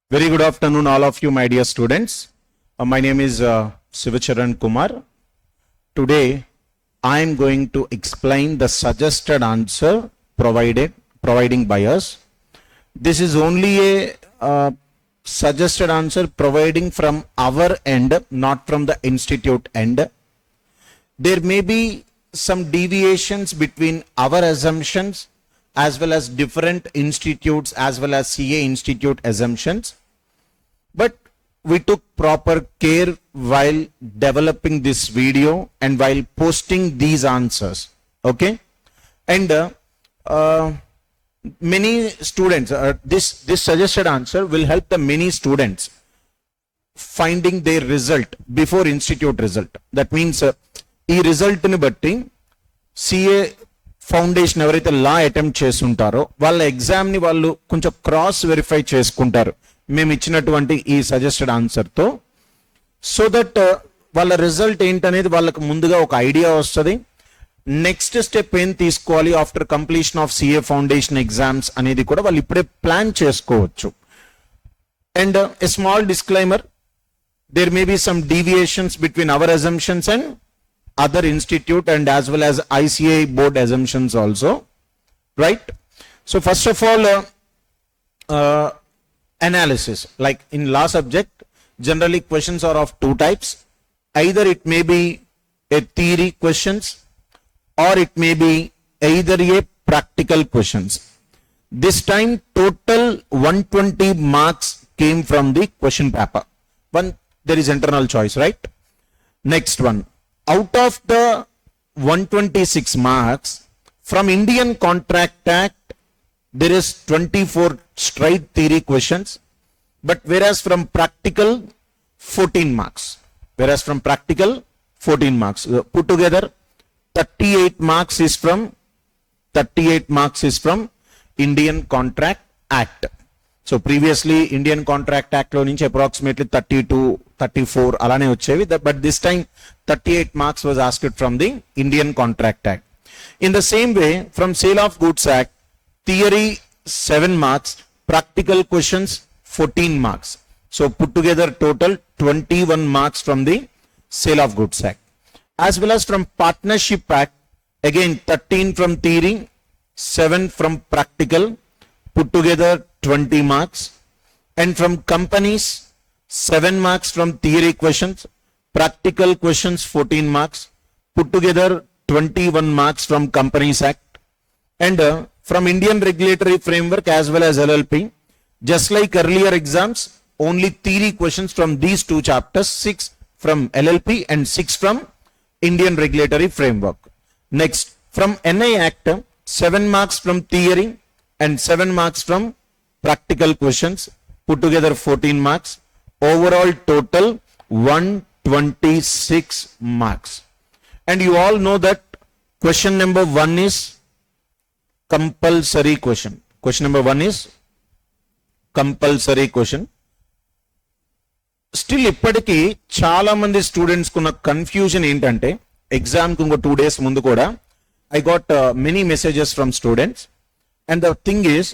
Very good afternoon, all of you, my dear students. My name is Sivacharan Kumar. Today, I am going to explain the suggested answer providing by us. This is only a suggested answer providing from our end, not from the institute end. There may be some deviations between our assumptions as well as different institutes as well as CA institute assumptions. But we took proper care while developing this video and while posting these answers. Okay? And many students, this suggested answer will help the many students finding their result before institute result. That means ఈ రిజల్ట్ని బట్టి CA foundation ఎవరైతే లా attempt చేస్తుంటారో వాళ్ళ ఎగ్జామ్ని వాళ్ళు కొంచెం cross verify చేసుకుంటారు మేము ఇచ్చినటువంటి ఈ సజెస్టెడ్ ఆన్సర్తో. సో దట్ వాళ్ళ రిజల్ట్ ఏంటనేది వాళ్ళకి ముందుగా ఒక ఐడియా వస్తుంది. నెక్స్ట్ స్టెప్ ఏం తీసుకోవాలి after completion of CA foundation exams అనేది కూడా వాళ్ళు ఇప్పుడే ప్లాన్ చేసుకోవచ్చు. And a small disclaimer, there may be some deviations between our assumptions and other institute and as well as ICA board assumptions also, right? So first of all, analysis. Like in law subject, generally questions are of two types. Either it may be a theory questions or it may be either a practical questions. This time total 120 marks came from the question paper. One, there is internal choice, right? Next one. Out of the 126 marks, from Indian Contract Act, there is 24 straight theory questions, but whereas from practical, 14 marks. Whereas from practical, 14 marks. Put together, 38 marks is from Indian Contract Act. So previously, Indian Contract Act lo nunchi approximately 32, 34 alane వచ్చేవి, but this time 38 marks was asked from the Indian Contract Act. In the same way, from Sale of Goods Act, theory 7 marks, practical questions 14 marks. So put together total 21 marks from the Sale of Goods Act. As well as from Partnership Act, again 13 from theory, 7 from practical, put together 20 marks. And from companies, 7 marks from theory questions, practical questions 14 marks, put together 21 marks from Companies Act. And from Indian Regulatory Framework as well as LLP, just like earlier exams, only theory questions from these two chapters, 6 from LLP and 6 from Indian Regulatory Framework. Next, from NI Act, 7 marks from theory and 7 marks from practical questions, put together 14 marks. Overall total 126 marks. And you all know that question number 1 is compulsory question. Question number 1 is compulsory question. Still ఇప్పటికీ చాలా మంది students కున్న confusion ఏంటంటే, ఎగ్జామ్కి ఇంకో 2 days ముందు కూడా I got many messages from students. And the thing is,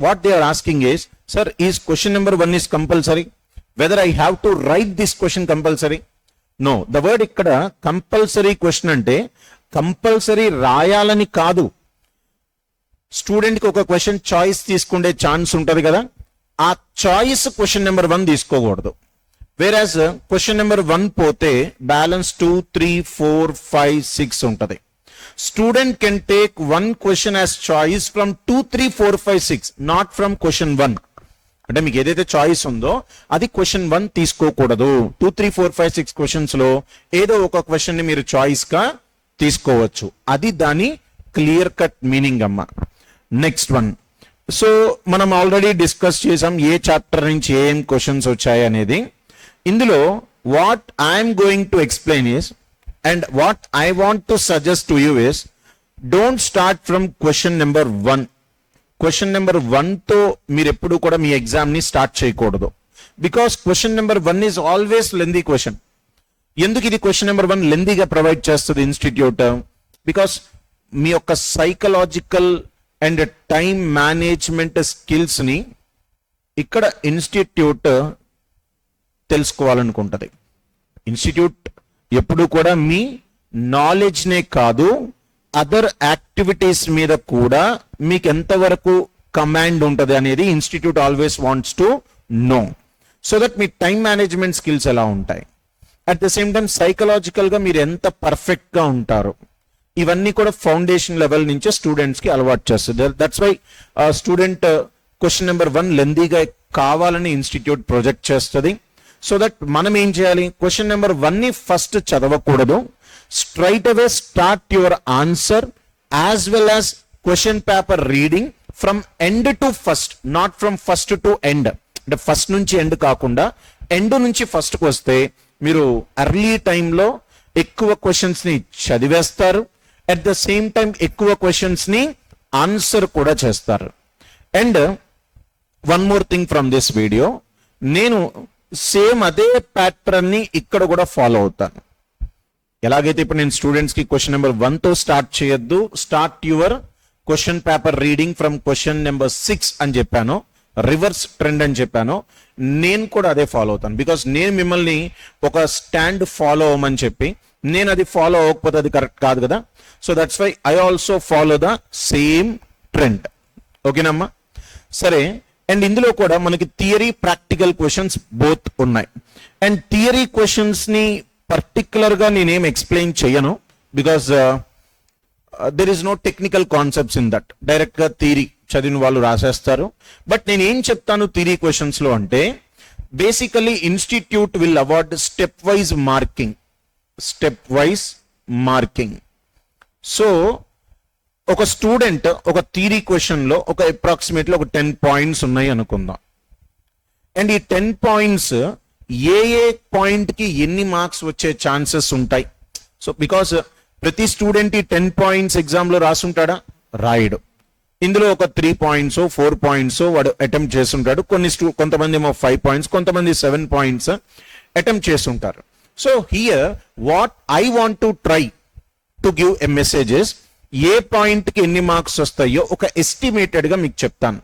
what they are asking is, sir, is question number 1 is compulsory? Whether I have to write this question compulsory? No, the word ikkada compulsory question ante compulsory రాయాలని కాదు. Student కి ఒక question choice తీసుకునే chance ఉంటది కదా, ఆ choice question number 1 తీసుకోకూడదు. వేరాజ్ question number 1 పోతే బ్యాలెన్స్ 2, 3, 4, 5, 6 ఉంటది. Student can take one question as choice from 2, 3, 4, 5, 6, not from question 1. అంటే మీకు ఏదైతే చాయిస్ ఉందో అది క్వశ్చన్ 1 తీసుకోకూడదు. 2, 3, 4, 5, 6 క్వశ్చన్స్ లో ఏదో ఒక క్వశ్చన్ ని మీరు చాయిస్ గా తీసుకోవచ్చు. అది దాని క్లియర్ కట్ మీనింగ్ అమ్మ. Next one. సో మనం ఆల్రెడీ డిస్కస్ చేసాం ఏ చాప్టర్ నుంచి ఏం క్వశ్చన్స్ వచ్చాయి అనేది. ఇందులో what I'm going to explain is and what I want to suggest to you is, don't start from question number 1. Question number 1 తో మీరు ఎప్పుడు కూడా మీ ఎగ్జామ్ ని స్టార్ట్ చేయకూడదు. Because question number 1 is always lengthy question. ఎందుకు ఇది question number 1 లెందీగా provide చేస్తుంది institute? Because మీ యొక్క psychological and time management skills ని ఇక్కడ ఇన్స్టిట్యూట్ తెలుసుకోవాలనుకుంటది. ఇన్స్టిట్యూట్ ఎప్పుడు కూడా మీ నాలెడ్జ్నే కాదు, అదర్ యాక్టివిటీస్ మీద కూడా మీకు ఎంతవరకు కమాండ్ ఉంటుంది అనేది institute always wants to know, so that me time management skills ఎలా ఉంటాయి, అట్ ద సేమ్ టైం సైకలాజికల్గా మీరు ఎంత పర్ఫెక్ట్గా ఉంటారు, ఇవన్నీ కూడా ఫౌండేషన్ లెవెల్ నుంచే స్టూడెంట్స్కి అలవాటు చేస్తుంది. That's why student question number 1 లెందీగా కావాలని ఇన్స్టిట్యూట్ ప్రొజెక్ట్ చేస్తుంది. సో దట్ మనం ఏం చేయాలి, క్వశ్చన్ నెంబర్ 1ని ఫస్ట్ చదవకూడదు, straight away start your answer as well as question paper reading from end to first, not from first to end. అంటే first నుంచి ఎండ్ కాకుండా ఎండ్ నుంచి ఫస్ట్కి వస్తే మీరు ఎర్లీ టైంలో ఎక్కువ క్వశ్చన్స్ ని చదివేస్తారు, అట్ ద సేమ్ టైం ఎక్కువ క్వశ్చన్స్ ని ఆన్సర్ కూడా చేస్తారు. And one more thing from this video, నేను సేమ్ అదే ప్యాటర్న్ ని ఇక్కడ కూడా ఫాలో అవుతాను. ఎలాగైతే ఇప్పుడు నేను స్టూడెంట్స్ కి క్వశ్చన్ నెంబర్ 1తో స్టార్ట్ చేయొద్దు, start your question paper reading from question number 6 అని చెప్పాను, రివర్స్ ట్రెండ్ అని చెప్పాను, నేను కూడా అదే ఫాలో అవుతాను. బికాస్ నేను మిమ్మల్ని ఒక స్టాండ్ ఫాలో అవ్వమని చెప్పి నేను అది ఫాలో అవ్వకపోతే అది కరెక్ట్ కాదు కదా. So that's why I also follow the same trend. ఓకేనమ్మా, సరే. అండ్ ఇందులో కూడా మనకి థియరీ ప్రాక్టికల్ క్వశ్చన్స్ బోత్ ఉన్నాయి. అండ్ థియరీ క్వశ్చన్స్ ని పర్టికులర్ గా నేనేం ఎక్స్ప్లెయిన్ చేయను, because there is no technical concepts in that. Direct గా థియరీ చదివిన వాళ్ళు రాసేస్తారు. బట్ నేను ఏం చెప్తాను థియరీ క్వశ్చన్స్ లో అంటే, basically institute will award step wise marking. So ఒక స్టూడెంట్ ఒక థియరీ క్వశ్చన్ లో ఒక అప్రాక్సిమేట్లీ ఒక 10 పాయింట్స్ ఉన్నాయి అనుకుందాం. అండ్ ఈ 10 పాయింట్స్ ఏ పాయింట్ కి ఎన్ని మార్క్స్ వచ్చే ఛాన్సెస్ ఉంటాయి. సో బికాస్ ప్రతి స్టూడెంట్ ఈ 10 పాయింట్స్ ఎగ్జామ్ లో రాసుంటాడా, రాయడు. ఇందులో ఒక 3 పాయింట్స్ 4 పాయింట్స్ వాడు అటెంప్ట్ చేస్తుంటాడు. కొంతమంది ఏమో 5 పాయింట్స్, కొంతమంది 7 పాయింట్స్ అటెంప్ట్ చేస్తుంటారు. So here what I want to try to give a messages, A point కి ఎన్ని మార్క్స్ వస్తాయో ఒక ఎస్టిమేటెడ్ గా మీకు చెప్తాను.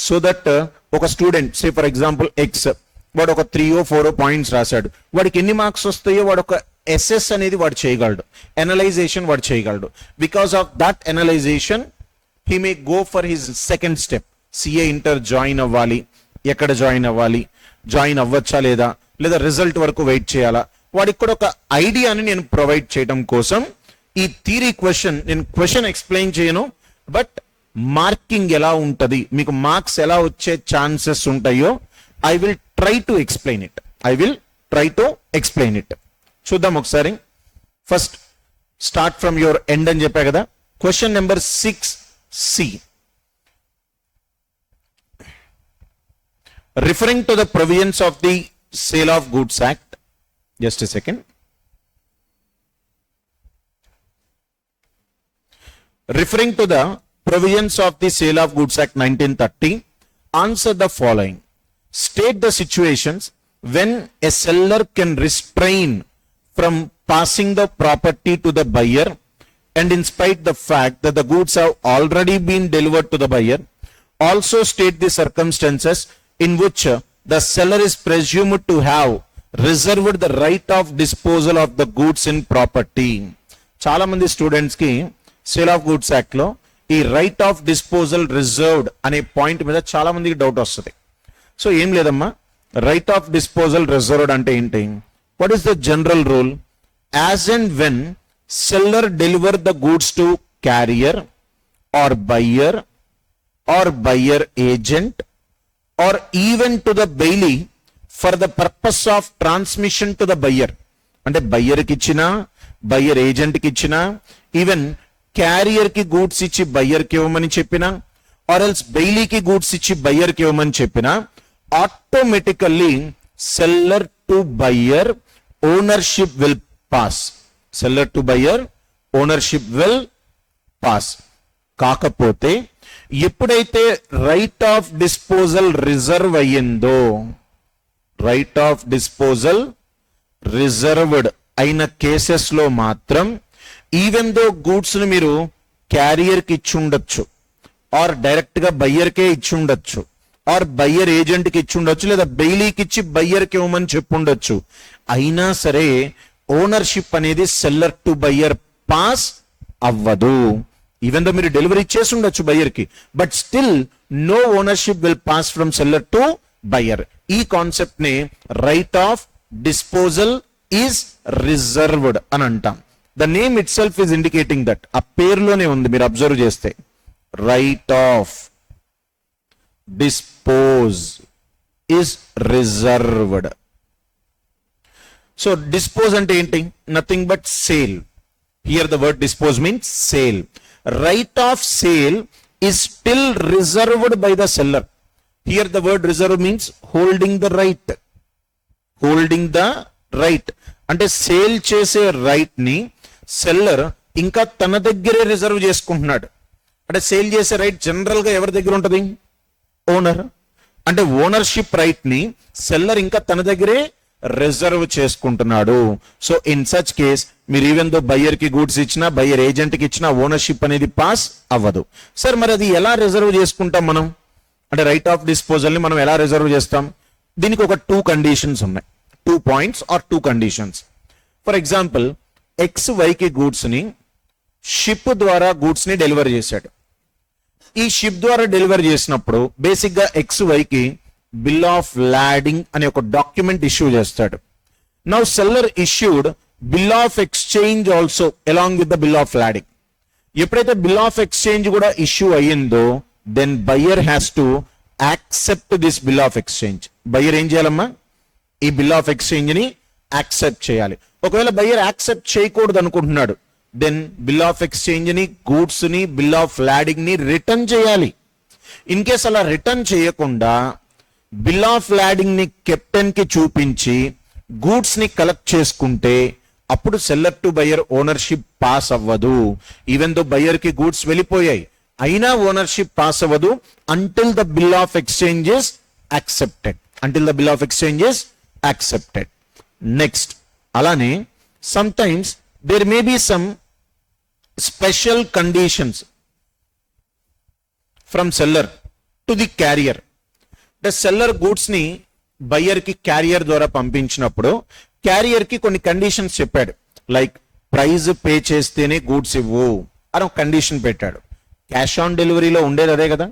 సో దట్ ఒక student say for example X, వాడు ఒక 3-4 పాయింట్స్ రాశాడు, వాడికి ఎన్ని మార్క్స్ వస్తాయో వాడు ఒక ఎస్ఎస్ అనేది వాడు చేయగలడు, ఎనలైజేషన్ వాడు చేయగలడు. Because of that analysation he may go for his second step. CA inter join అవ్వాలి, ఎక్కడ జాయిన్ అవ్వాలి, జాయిన్ అవ్వచ్చా లేదా రిజల్ట్ వరకు వెయిట్ చేయాలా, వాడికి కూడా ఒక ఐడియాని నేను ప్రొవైడ్ చేయడం కోసం ఈ థియరీ క్వశ్చన్, నేను క్వశ్చన్ ఎక్స్ప్లెయిన్ చేయను, బట్ మార్కింగ్ ఎలా ఉంటది, మీకు మార్క్స్ ఎలా వచ్చే ఛాన్సెస్ ఉంటాయో I will try to explain it. చూద్దాం ఒకసారి. First start from your end అని చెప్పా కదా. Question number 6C, referring to the provisions of the Sale of Goods Act. Just a second. Referring to the provisions of the Sale of Goods Act 1930, answer the following. State the situations when a seller can restrain from passing the property to the buyer, and in spite the fact that the goods have already been delivered to the buyer. Also state the circumstances in which the seller is presumed to have reserved the right of disposal of the goods in property. చాలా మంది students కి sale of goods act లో ఈ right of disposal reserved అనే point మీద చాలా మందికి doubt వస్తుంది. సో ఏం లేదమ్మా, రైట్ ఆఫ్ డిస్పోజల్ రిజర్వ్డ్ అంటే ఏంటి? What is the general rule? As and when seller deliver the goods to carrier or buyer agent or even to the bailey for the purpose of transmission to the buyer. అంటే buyer కి ఇచ్చినా, buyer agent కి ఇచ్చినా, even carrier కి goods ఇచ్చి buyer కి ఇవ్వమని చెప్పినా, ఆర్ ఎల్స్ బెయిలీకి గూడ్స్ ఇచ్చి బయ్యర్ కి ఇవ్వమని చెప్పినా, automatically seller to buyer ownership will pass. Seller to buyer ownership will pass. కాకపోతే ఎప్పుడైతే రైట్ ఆఫ్ డిస్పోజల్ రిజర్వ్ అయ్యిందో, రైట్ ఆఫ్ డిస్పోజల్ రిజర్వ్డ్ అయిన కేసెస్ లో మాత్రం ఈవెన్ దో గూడ్స్ ని మీరు క్యారియర్ కి ఇచ్చి ఉండొచ్చు, ఆర్ డైరెక్ట్ గా బయ్యర్ కే ఇచ్చి ఉండొచ్చు, ఆర్ బయ్యర్ ఏజెంట్ కి ఇచ్చి ఉండొచ్చు, లేదా బెయిలీకి ఇచ్చి బయ్యర్ కి ఇవ్వమని చెప్పుండొచ్చు. అయినా సరే ఓనర్షిప్ అనేది సెల్లర్ టు బయ్యర్ పాస్ అవ్వదు. ఈవెన్ దో మీరు డెలివరీ చేసి ఉండొచ్చు బయ్యర్ కి, but still no ownership will pass from seller to buyer. ఈ కాన్సెప్ట్ ని right of disposal is reserved అని అంటాం. ద నేమ్ ఇట్ సెల్ఫ్ ఈజ్ ఇండికేటింగ్ దట్. ఆ పేరులోనే ఉంది, మీరు అబ్జర్వ్ చేస్తే right of dispose is reserved. So dispose అంటే ఏంటి? Nothing but sale. Here the word dispose means sale. Right of sale is still reserved by the seller. Here the word reserve means holding the right. Holding the right. అంటే sale చేసే right ని seller ఇంకా తన దగ్గరే reserve చేసుకుంటున్నాడు. అంటే sale చేసే right general గా ఎవరి దగ్గర ఉంటుంది? ఓనర్. అంటే ఓనర్షిప్ రైట్ ని సెల్లర్ ఇంకా తన దగ్గరే రిజర్వ్ చేసుకుంటున్నాడు. సో ఇన్ సచ్ కేస్ మీరు ఈవెన్ దో బయ్యర్ కి గూడ్స్ ఇచ్చినా, బయ్యర్ ఏజెంట్ కి ఇచ్చినా ఓనర్షిప్ అనేది పాస్ అవ్వదు. సార్ మరి అది ఎలా రిజర్వ్ చేసుకుంటాం మనం? అంటే రైట్ ఆఫ్ డిస్పోజల్ ని మనం ఎలా రిజర్వ్ చేస్తాం? దీనికి ఒక 2 కండిషన్స్ ఉన్నాయి. 2 points or 2 conditions. For example X వైకి గూడ్స్ ని షిప్ ద్వారా గూడ్స్ ని డెలివర్ చేశాడు. ఈ షిప్ ద్వారా డెలివర్ చేసినప్పుడు బేసిక్ గా ఎక్స్ వైకి బిల్ ఆఫ్ లాడింగ్ అనే ఒక డాక్యుమెంట్ ఇష్యూ చేస్తాడు. Now seller issued bill of exchange also along with the bill of lading. ఎప్పుడైతే బిల్ ఆఫ్ ఎక్స్చేంజ్ కూడా ఇష్యూ అయ్యిందో then buyer has to accept this bill of exchange. Buyer ఏం చేయాలమ్మా? ఈ bill of exchange ని accept చేయాలి. ఒకవేళ buyer accept చేయకూడదు అనుకుంటున్నాడు, దెన్ బిల్ ఆఫ్ ఎక్స్చేంజ్ ని, గూడ్స్ ని, బిల్ ఆఫ్ లాడింగ్ ని రిటర్న్ చేయాలి. ఇన్ కేస్ అలా రిటర్న్ చేయకుండా బిల్ ఆఫ్ లాడింగ్ ని కెప్టెన్ కి చూపించి గూడ్స్ ని కలెక్ట్ చేసుకుంటే అప్పుడు seller to buyer ownership pass అవ్వదు. ఈవెన్ దో బయ్యర్ కి గూడ్స్ వెళ్ళిపోయాయి, అయినా ఓనర్షిప్ పాస్ అవ్వదు until the bill of exchanges accepted. Until the bill of exchanges accepted. Next, అలానే sometimes there may be some special conditions from seller to the carrier. అంటే seller goods ని buyer కి carrier ద్వారా పంపించినప్పుడు carrier కి కొన్ని conditions చెప్పాడు. Like price pay చేస్తేనే గూడ్స్ ఇవ్వు అని ఒక కండిషన్ పెట్టాడు. క్యాష్ ఆన్ డెలివరీలో ఉండేది అదే కదా.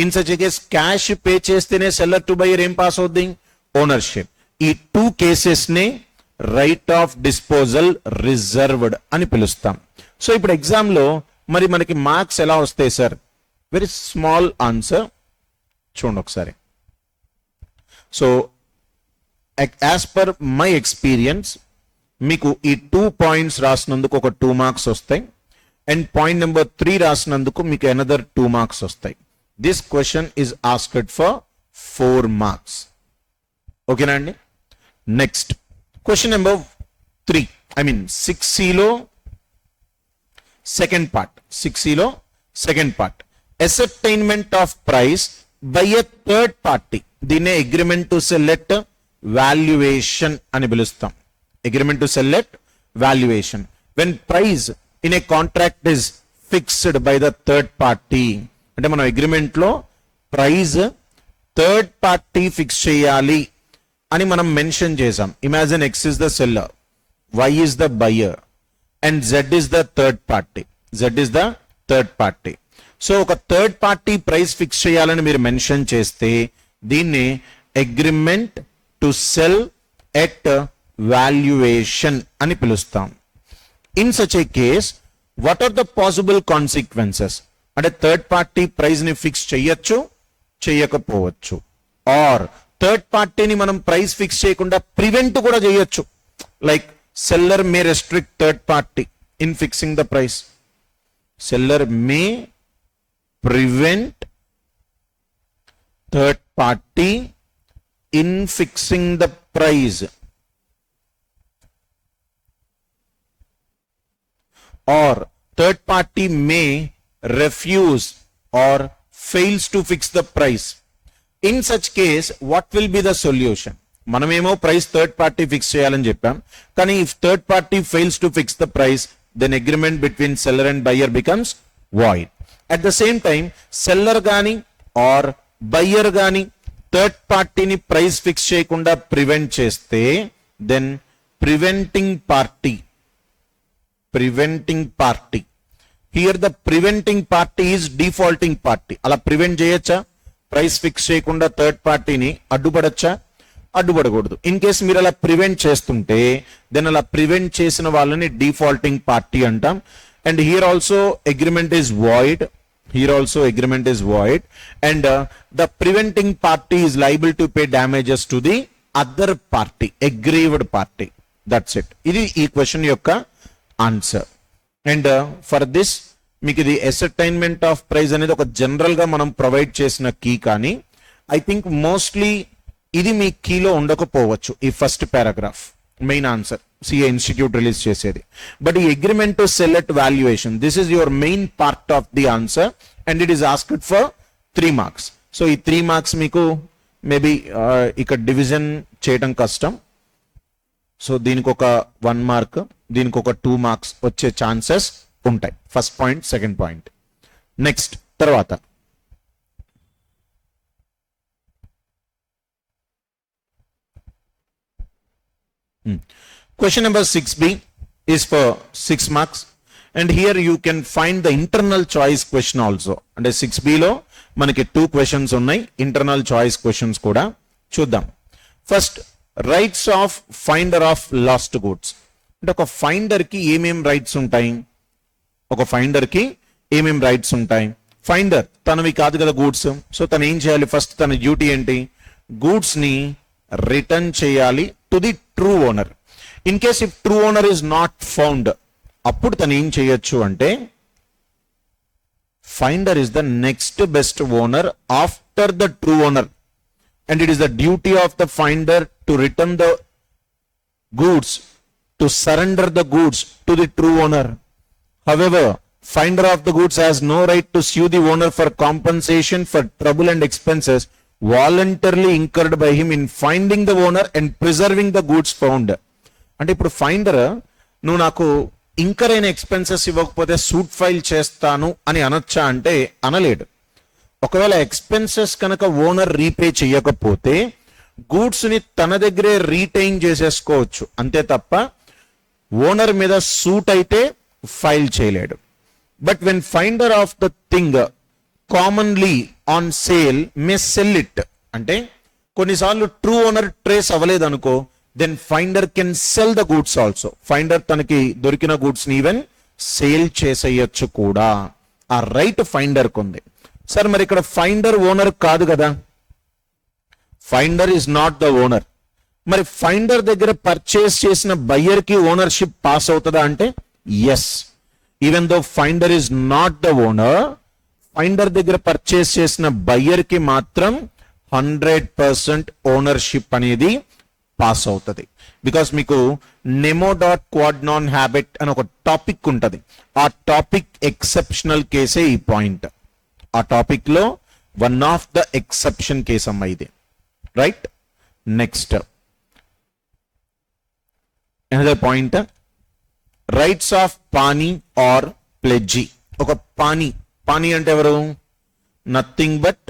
In such case cash pay చేస్తేనే సెల్లర్ టు బయ్యర్ ఏం పాస్ అవుద్ది? ఓనర్షిప్. ఈ 2 కేసెస్ ని రైట్ ఆఫ్ డిస్పోజల్ రిజర్వ్డ్ అని పిలుస్తాం. సో ఇప్పుడు ఎగ్జామ్ లో మరి మనకి మార్క్స్ ఎలా వస్తాయి సార్? వెరీ స్మాల్ ఆన్సర్ చూడండి ఒకసారి. So as per my experience మీకు ఈ 2 పాయింట్స్ రాసినందుకు ఒక 2 మార్క్స్ వస్తాయి, అండ్ పాయింట్ నెంబర్ 3 రాసినందుకు మీకు అనదర్ 2 మార్క్స్ వస్తాయి. This question is asked for 4 marks. ఓకేనా అండి? Next question number 3, I mean 6Cలో సెకండ్ పార్ట్. 6Cలో second part, ascertainment of price by a third party. దీన్నే agreement to sell at valuation అని పిలుస్తాం. Agreement to sell at valuation. When price in a contract is fixed by the third party. అంటే మనం agreement లో price third party fix చేయాలి అని మనం mention చేసాం. Imagine X is the seller, Y is the buyer and Z is the third party. Z is the third party. So ఒక third party price fix చేయాలని మీరు mention చేస్తే దీన్ని agreement to sell at valuation అని పిలుస్తాం. In such a case what are the possible consequences? అంటే third party price ని fix చేయొచ్చు, చేయకపోవచ్చు. ఆర్ థర్డ్ పార్టీని మనం ప్రైస్ ఫిక్స్ చేయకుండా ప్రివెంట్ కూడా చేయొచ్చు. Like seller May restrict third party in fixing the price. Seller May prevent third party in fixing the price, or third party may refuse or fails to fix the price. In such case what will be the solution? మనమేమో price third party fix చేయాలని చెప్పాం, కానీ if third party fails to fix the price then agreement between seller and buyer becomes void. At the same time seller గాని or buyer గాని third పార్టీని price fix చేయకుండా prevent చేస్తే then preventing party here the preventing party is defaulting party. అలా prevent చేయొచ్చా? Price fix చేయకుండా third పార్టీని అడ్డుపడచ్చా? అడ్డుపడకూడదు. ఇన్ కేస్ మీరు అలా ప్రివెంట్ చేస్తుంటే దెన్ అలా ప్రివెంట్ చేసిన వాళ్ళని డిఫాల్టింగ్ పార్టీ అంటాం. And here also agreement is void. And the preventing party is liable to pay damages to the other party, aggrieved party. That's it. ఇది ఈ క్వశ్చన్ యొక్క ఆన్సర్. అండ్ ఫర్ దిస్ మీకు ఇది అసర్టైన్మెంట్ of price అనేది ఒక general గా మనం provide చేసిన కీ, కానీ ఐ థింక్ మోస్ట్లీ ఇది మీ కీలో ఉండకపోవచ్చు. ఈ first paragraph main answer CA institute release చేసేది. బట్ ఈ agreement to sell at valuation, this is your main part of the answer and it is asked for 3 marks. So ఈ 3 marks మీకు maybe ఇక్కడ division చేయడం కష్టం. So దీనికి ఒక 1 mark, దీనికి ఒక 2 మార్క్స్ వచ్చే ఛాన్సెస్ ఉంటాయి. First point, second point. Next తర్వాత question number 6b is for 6 marks, and here you can find the internal choice question also. And 6b లో మనకి 2 questions ఉన్నాయి, ఇంటర్నల్ చాయిస్ క్వశ్చన్స్ కూడా చూద్దాం. First, rights of finder of last goods. అంటే ఒక finder కి ఏమేం రైట్స్ ఉంటాయి? ఫైండర్ తనవి కాదు కదా గూడ్స్. సో తను ఏం చేయాలి? ఫస్ట్ తన డ్యూటీ ఏంటి? గూడ్స్ ని రిటర్న్ చేయాలి to the true owner. In case if true owner is not found, అప్పుడు తను ఏం చేయొచ్చు అంటే finder is the next best owner after the true owner, and it is the duty of the finder to return the goods, to surrender the goods to the true owner. However, finder of the goods has no right to sue the owner for compensation for trouble and expenses voluntarily incurred by him in finding the owner and preserving the goods found. అంటే ఇప్పుడు finder నువ్వు నాకు incur అయిన expenses ఇవ్వకపోతే suit file చేస్తాను అని అనొచ్చా అంటే అనలేడు. ఒకవేళ ఎక్స్పెన్సెస్ కనుక ఓనర్ రీపే చేయకపోతే గూడ్స్ ని తన దగ్గరే రీటైన్ చేసేసుకోవచ్చు అంతే తప్ప ఓనర్ మీద సూట్ అయితే ఫైల్ చేయలేడు. But when finder of the thing commonly on sale may sell it, అంటే కొన్నిసార్లు ట్రూ ఓనర్ ట్రేస్ అవ్వలేదు అనుకో, then finder can sell the goods also. Finder తనకి దొరికిన గూడ్స్ ని ఈవెన్ సేల్ చేసేయచ్చు కూడా. ఆ రైట్ ఫైండర్ కుంది. సార్ మరి ఇక్కడ ఫైండర్ ఓనర్ కాదు కదా, finder is not the owner. మరి ఫైండర్ దగ్గర పర్చేస్ చేసిన బయ్యర్ కి ఓనర్షిప్ పాస్ అవుతుందా అంటే yes. Even though finder is not the owner, finder దగ్గర పర్చేస్ చేసిన బయ్యర్ కి మాత్రం 100% ఓనర్షిప్ అనేది పాస్ అవుతుంది. బికాస్ మీకు నెమో.క్వాడ్నాన్ హ్యాబిట్ అని ఒక టాపిక్ ఉంటుంది. ఆ టాపిక్ ఎక్సెప్షనల్ కేసే ఈ పాయింట్. ఆ టాపిక్ లో one of the exception case అమ్మ ఇది. Right, next another point, rights of pawnee or pledgee. ఒక పానీ అంటే ఎవరు? Nothing but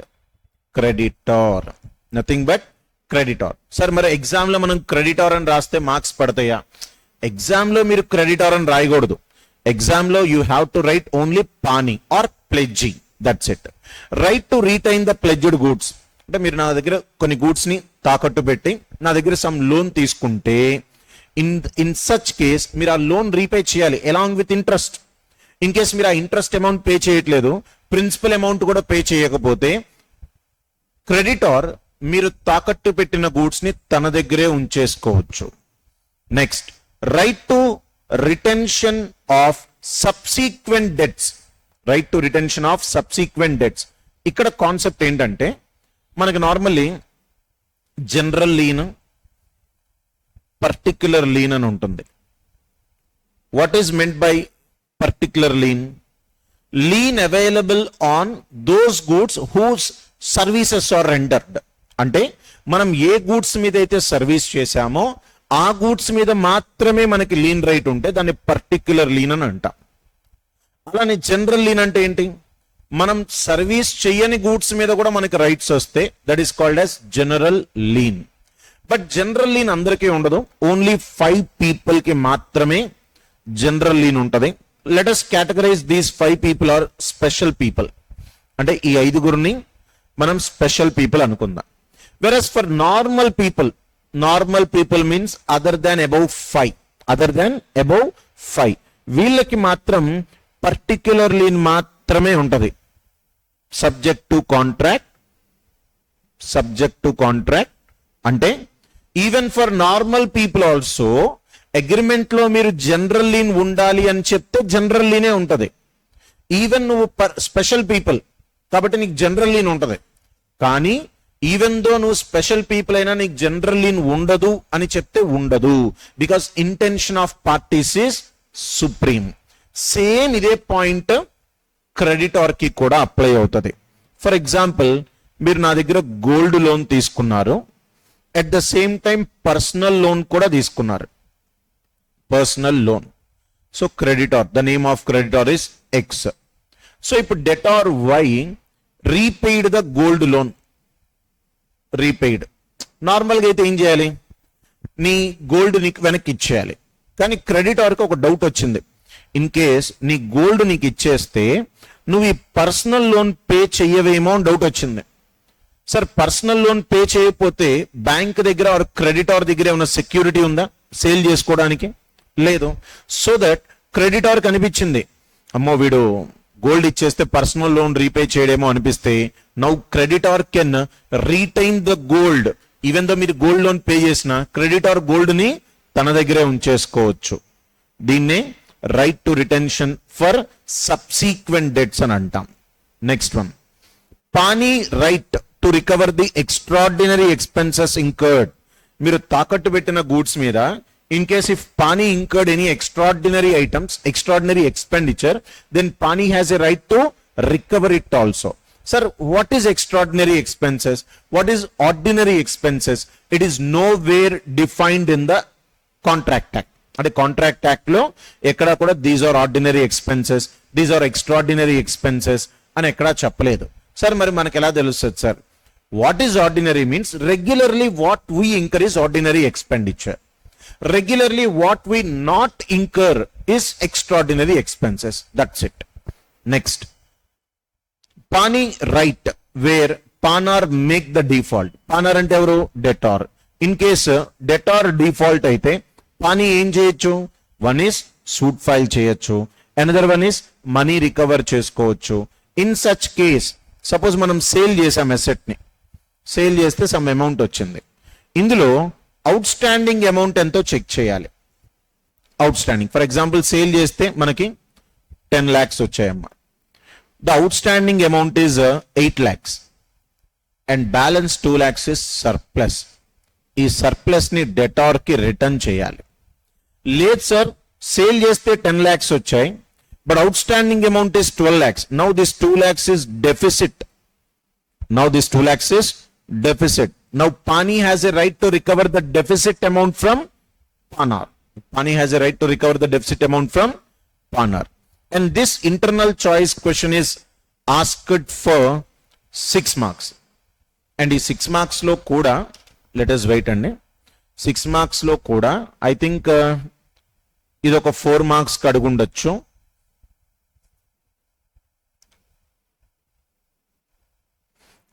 creditor. సార్ మరి ఎగ్జామ్ లో మనం క్రెడిటార్ అని రాస్తే మార్క్స్ పడతాయా? ఎగ్జామ్ లో మీరు క్రెడిటార్ అని రాయకూడదు. ఎగ్జామ్ లో you have to write only pawnee or pledgee, that's it. Right to retain the pledged goods అంటే మీరు నా దగ్గర కొన్ని గూడ్స్ ని తాకట్టు పెట్టి నా దగ్గర సమ్ లోన్ తీసుకుంటే ఇన్ సచ్ కేస్ మీరు ఆ లోన్ రీపే చేయాలి along with interest. In case మీరు ఆ ఇంట్రెస్ట్ అమౌంట్ పే చేయట్లేదు, ప్రిన్సిపల్ అమౌంట్ కూడా పే చేయకపోతే క్రెడిటార్ మీరు తాకట్టు పెట్టిన గూడ్స్ ని తన దగ్గరే ఉంచేసుకోవచ్చు. Next, right to retention of subsequent debts. ఇక్కడ కాన్సెప్ట్ ఏంటంటే మనకి normally general lien, particular lien అని ఉంటుంది. What is meant by particular lien? Lien available on those goods who's services are rendered. అంటే మనం ఏ గూడ్స్ మీద అయితే సర్వీస్ చేశామో ఆ గూడ్స్ మీద మాత్రమే మనకి లీన్ రైట్ ఉంటే దాన్ని పర్టిక్యులర్ లీన్ అని అంటాం. అలానే జనరల్ లీన్ అంటే ఏంటి? మనం సర్వీస్ చెయ్యని గూడ్స్ మీద కూడా మనకి రైట్స్ వస్తే that is called as general lien. But general lien అందరికీ ఉండదు, ఓన్లీ 5 people కి మాత్రమే జనరల్ లీన్ ఉంటది. Let us categorize these 5 people are special people. అంటే ఈ 5గురిని మనం స్పెషల్ పీపుల్ అనుకుందాం. Versus for normal people means other than above 5 వీళ్ళకి మాత్రం పర్టిక్యులర్ లీన్ మాత్రమే ఉంటది. సబ్జెక్ట్ టు కాంట్రాక్ట్ అంటే even for normal people also agreement లో మీరు జనరల్ లీన్ ఉండాలి అని చెప్తే జనరల్ లీనే ఉంటది. ఈవెన్ నువ్వు స్పెషల్ పీపుల్ కాబట్టి నీకు జనరల్ లీన్ ఉంటది. కానీ ఈవెన్ దో నువ్వు స్పెషల్ పీపుల్ అయినా నీకు జనరల్ లీన్ ఉండదు అని చెప్తే ఉండదు. Because intention of parties is supreme. Same ఇదే పాయింట్ క్రెడిటార్ కి కూడా అప్లై అవుతుంది. ఫర్ ఎగ్జాంపుల్, మీరు నా దగ్గర గోల్డ్ లోన్ తీసుకున్నారు, at the same time personal loan కూడా తీసుకున్నారు. Personal loan. So creditor, the name of creditor is X. So ఇప్పుడు debtor Y repaid the gold loan. Repaid. నార్మల్గా అయితే ఏం చేయాలి, నీ గోల్డ్ నీకు వెనక్కి ఇచ్చేయాలి. కానీ క్రెడిటార్కి ఒక డౌట్ వచ్చింది. ఇన్ కేస్ నీ గోల్డ్ నీకు ఇచ్చేస్తే నువ్వు ఈ పర్సనల్ లోన్ పే చెయ్యవేమో అని డౌట్ వచ్చింది. సార్, పర్సనల్ లోన్ పే చేయకపోతే బ్యాంక్ దగ్గర ఆర్ క్రెడిటార్ దగ్గర ఏమైనా సెక్యూరిటీ ఉందా సేల్ చేసుకోవడానికి? లేదు. సో దట్ క్రెడిటార్ కనిపించింది, అమ్మో వీడు గోల్డ్ ఇచ్చేస్తే పర్సనల్ లోన్ రీపే చేయడేమో అనిపిస్తే, now creditor can retain the gold. Even though మీరు గోల్డ్ లోన్ పే చేసిన క్రెడిటార్ గోల్డ్ ని తన దగ్గరే ఉంచేసుకోవచ్చు. దీన్నే right to retention for subsequent debts అని అంటాం. నెక్స్ట్ వన్, పానీ right to recover the extraordinary expenses incurred. మీరు తాకట్టు పెట్టిన గూడ్స్ మీద in case if Pani incurred any extraordinary expenditure, then Pani has a right to recover it also. Sir, what is extraordinary expenses? What is ordinary expenses? It is nowhere defined in the Contract Act. అంటే contract act లో ఎక్కడా కూడా these are ordinary expenses, these are extraordinary expenses అని ఎక్కడా చెప్పలేదు. Sir మరి మనకి ఎలా తెలుస్తుంది sir? What is ordinary means regularly what we incur is ordinary expenditure. Regularly what we not incur is extraordinary expenses. That's it. Next, Pani right where Panar make the default. Panar ante evaru? Debtor. In case debtor default aithe Pani em cheyochu? One is suit file cheyochu, another one is money recover chesukochu. In such case, suppose manam sale chesam asset ni, sale chesthe some amount ochindi, ఇందులో outstanding amount ఎంతో check చేయాలి. Outstanding, for example sale చేస్తే మనకి 10 lakhs వచ్చాయమ్మా. The outstanding amount is 8 lakhs and balance 2 lakhs is surplus. ఈ surplus ని debtor కి return చేయాలి. లేదు సార్, సేల్ చేస్తే 10 lakhs వచ్చాయి, but outstanding amount is 12 lakhs. Now this 2 lakhs is deficit. Now Pani has a right to recover the deficit amount from Panar. Pani has a right to recover the deficit amount from Panar. And this internal choice question is asked for 6 marks. And ఈ 6 marks లో కూడా, let us wait అండి, 6 marks లో కూడా I think ఇది ఒక 4 marks కి అడుగుండొచ్చు.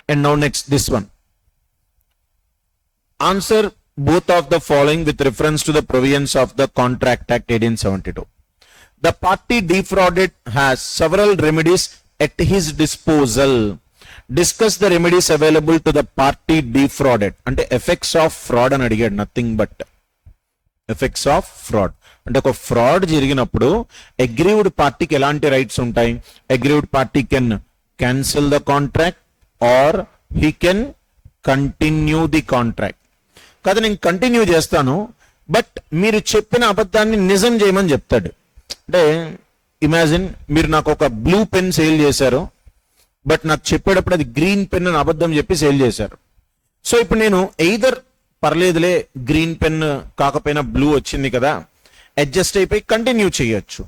And now next, this one. Answer both of the following with reference to the provisions of the Contract Act 1872. The party defrauded has several remedies at his disposal. Discuss the remedies available to the party defrauded. అంటే effects of fraud అని అడిగాడు, nothing but effects of fraud. అంటే ఒక fraud జరిగినప్పుడు aggrieved పార్టీకి ఎలాంటి rights ఉంటాయి? Aggrieved party can cancel the contract or he can continue the contract. కదా, నేను కంటిన్యూ చేస్తాను, బట్ మీరు చెప్పిన అబద్ధాన్ని నిజం చేయమని చెప్తాడు. అంటే ఇమాజిన్, మీరు నాకు ఒక బ్లూ పెన్ సేల్ చేశారు, బట్ నాకు చెప్పేటప్పుడు అది గ్రీన్ పెన్ అని అబద్ధం చెప్పి సేల్ చేశారు. సో ఇప్పుడు నేను ఎయిదర్ పర్లేదులే గ్రీన్ పెన్ కాకపోయినా బ్లూ వచ్చింది కదా, అడ్జస్ట్ అయిపోయి కంటిన్యూ చేయొచ్చు.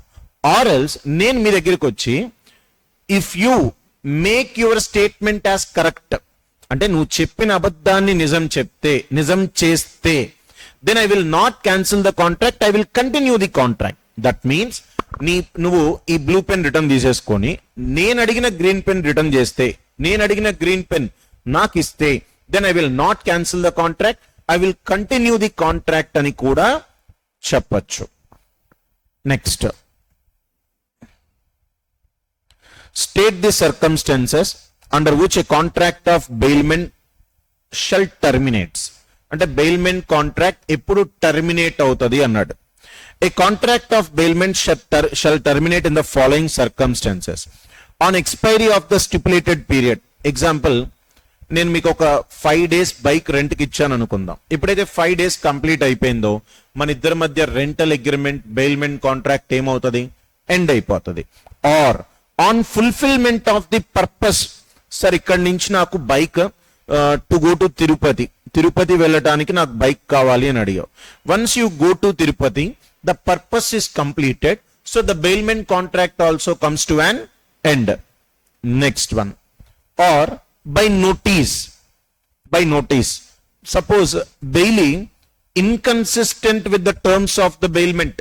ఆర్ ఎల్స్ నేను మీ దగ్గరికి వచ్చి, if you make your statement as correct. అంటే నువ్వు చెప్పిన అబద్ధాన్ని నిజం చేస్తే then I will not cancel the contract, I will continue the contract. That means నువ్వు ఈ బ్లూ పెన్ రిటర్న్ తీసేసుకొని నేను అడిగిన గ్రీన్ పెన్ రిటర్న్ చేస్తే, నేను అడిగిన గ్రీన్ పెన్ నాకు ఇస్తే, then I will not cancel the contract, I will continue the contract అని కూడా చెప్పచ్చు. Next, state the circumstances under which a contract of bailment shall terminates. అంటే బెయిల్మెంట్ కాంట్రాక్ట్ ఎప్పుడు టర్మినేట్ అవుతుంది అన్నాడు. A contract of bailment shall terminate in the following circumstances on expiry of the stipulated period. Example, నేను మీకు ఒక 5 days bike రెంట్కి ఇచ్చాను అనుకుందాం. ఎప్పుడైతే 5 days కంప్లీట్ అయిపోయిందో మన ఇద్దరి మధ్య రెంటల్ అగ్రిమెంట్, బెయిల్మెంట్ కాంట్రాక్ట్ ఏమవుతుంది? ఎండ్ అయిపోతుంది. Or on fulfilment of the purpose. Sir, ఇక్కడి నుంచి నాకు bike to go to Tirupati వెళ్ళటానికి నాకు బైక్ కావాలి అని అడిగావు. Once you go to Tirupati, the purpose is completed, so the bailment contract also comes to an end. Next one, or by notice. Suppose bailee inconsistent with the terms of the bailment.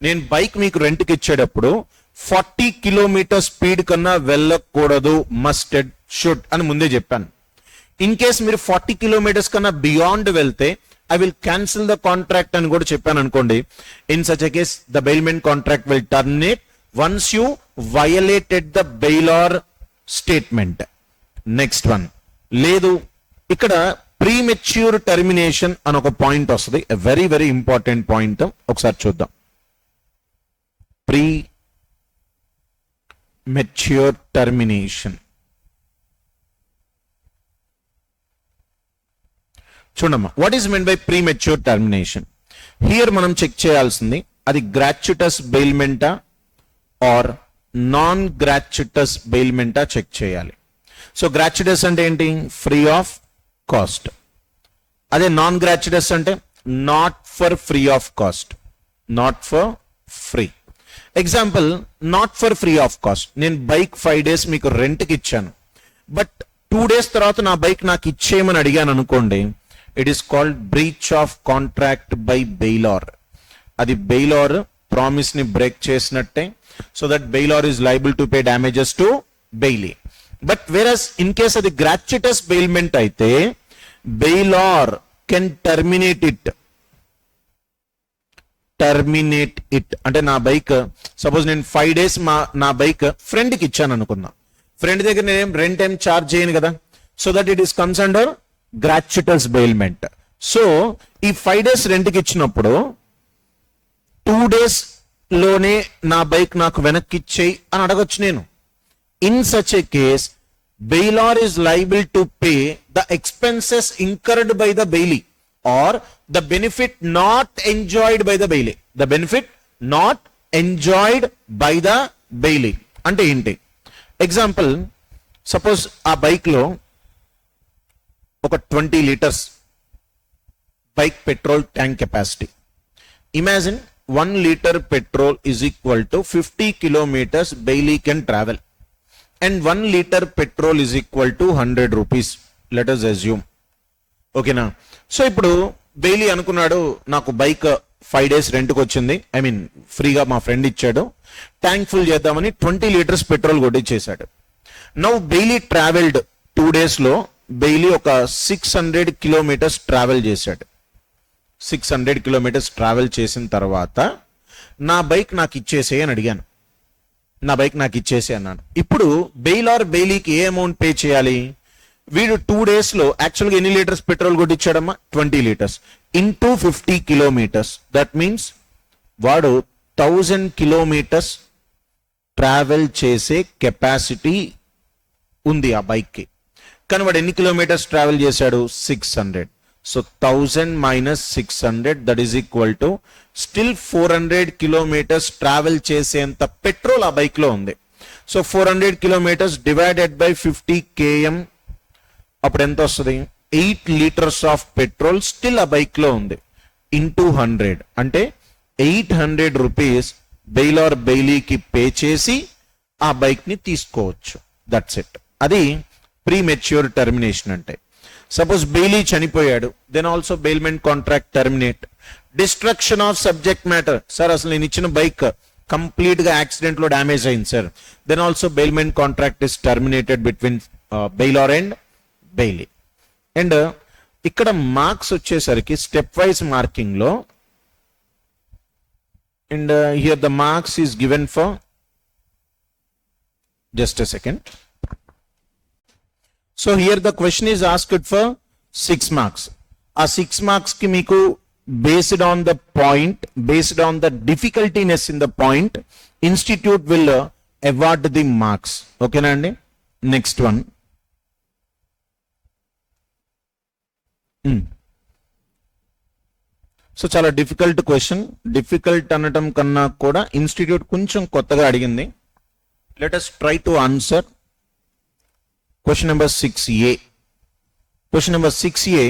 నేను bike మీకు రెంట్కి ఇచ్చేటప్పుడు 40 kilometer speed కన్నా వెళ్ళకూడదు, మస్టెడ్, should అని ముందే చెప్పాను. In case మీరు 40 kilometers కన్నా బియాండ్ వెళ్తే I will cancel the contract అని కూడా చెప్పాను అనుకోండి. In such a case the bailment contract will terminate once you violated the bailor statement. Next one, లేదు, ఇక్కడ ప్రీమెచ్యూర్ టర్మినేషన్ అని ఒక పాయింట్ వస్తుంది. వెరీ వెరీ ఇంపార్టెంట్ పాయింట్, ఒకసారి చూద్దాం. Mature termination. చూడమ్మా, what is mean by premature termination? Here మనం check చేయాల్సింది అది గ్రాచ్యుటస్ బెయిల్మెంటా ఆర్ నాన్ గ్రాచ్యుటస్ బెయిల్మెంటా చెక్ చేయాలి. సో గ్రాచ్యుటస్ అంటే ఏంటి? Free of cost. అదే నాన్ గ్రాచ్యుటస్ అంటే not for free of cost, not for free. Example, not for free of cost. నేను బైక్ 5 days మీకు రెంట్కి ఇచ్చాను, బట్ 2 days తర్వాత నా బైక్ నాకు ఇచ్చేయమని అడిగాను అనుకోండి. It is called breach of contract by bailor. అది బెయిలార్ ప్రామిస్ ని బ్రేక్ చేసినట్టే. So that bailor is liable to pay damages to bailee. But whereas in case అది గ్రాచ్యుటస్ బెయిల్మెంట్ అయితే బెయిలార్ కెన్ టర్మినేట్ ఇట్. అంటే నా బైక్ సపోజ్ నేను 5 days నా bike ఫ్రెండ్కి ఇచ్చాను అనుకుందాం. ఫ్రెండ్ దగ్గర నేను రెంట్ ఏం చార్జ్ చేయను కదా. So that it is comes under gratuitous bailment. So ఈ 5 days రెంట్కి ఇచ్చినప్పుడు 2 days లోనే నా బైక్ నాకు వెనక్కి ఇచ్చేయి అని అడగొచ్చు నేను. In such a case bailor is liable to pay the expenses incurred by the bailee or the benefit not enjoyed by the bailey. The benefit not enjoyed by the bailey అంటే ఏంటి? Example, suppose ఆ bike లో ఒక 20 liters bike petrol tank capacity. Imagine 1 liter petrol is equal to 50 kilometers bailey can travel and 1 liter petrol is equal to 100 rupees. Let us assume. ఓకేనా? So ఇప్పుడు Bailey అనుకున్నాడు, నాకు bike 5 days రెంట్కి వచ్చింది, I mean ఫ్రీగా మా friend ఇచ్చాడు, tank full చేద్దామని 20 liters పెట్రోల్ కొట్టించేశాడు. నౌ బెయిలీ ట్రావెల్డ్ 2 days లో బెయిలీ ఒక 600 kilometers ట్రావెల్ చేశాడు. 600 kilometers ట్రావెల్ చేసిన తర్వాత నా బైక్ నాకు ఇచ్చేసే అని అడిగాను. నా బైక్ నాకు ఇచ్చేసే అన్నాను. ఇప్పుడు బెయిలీకి ఏ అమౌంట్ పే చేయాలి? వీడు 2 days లో యాక్చువల్గా ఎన్ని లీటర్స్ పెట్రోల్ కొట్టించాడమ్మా? 20 liters into 50 kilometers. That means వాడు 1000 kilometers ట్రావెల్ చేసే కెపాసిటీ ఉంది ఆ బైక్కి. కానీ వాడు ఎన్ని కిలోమీటర్స్ ట్రావెల్ చేశాడు? 600. So 1000 minus 600 that is equal to still 400 kilometers travel చేసేంత పెట్రోల్ ఆ బైక్ లో ఉంది. So 400 kilometers divided by 50 km అప్పుడు ఎంత వస్తుంది? 8 liters ఆఫ్ పెట్రోల్ స్టిల్ ఆ బైక్ లో ఉంది. ఇంటూ 100 అంటే 800 rupees బెయిలీకి పే చేసి ఆ బైక్ ని తీసుకోవచ్చు. That's it. అది ప్రీ మెచ్యూర్ టర్మినేషన్ అంటే. సపోజ్ బెయిలీ చనిపోయాడు, then also bailment contract terminate. Destruction of subject matter, sir అసలు నేను ఇచ్చిన బైక్ కంప్లీట్ గా యాక్సిడెంట్ లో డ్యామేజ్ అయింది sir, then also bailment contract is terminated between bailor and bailee. And ఇక్కడ marks వచ్చేసరికి స్టెప్ వైజ్ మార్కింగ్ లో, and here the marks is given for, just a second. So here the question is asked for 6 marks. ఆ 6 marks కి మీకు based on the point, based on the difficultyness in the point, institute will award the marks. Okay na andi? Next one. So చాలా difficult question. Difficult అనటం కన్నా కూడా institute కొంచెం కొత్తగా అడిగింది. Let us try to answer question number 6A. Question number 6A.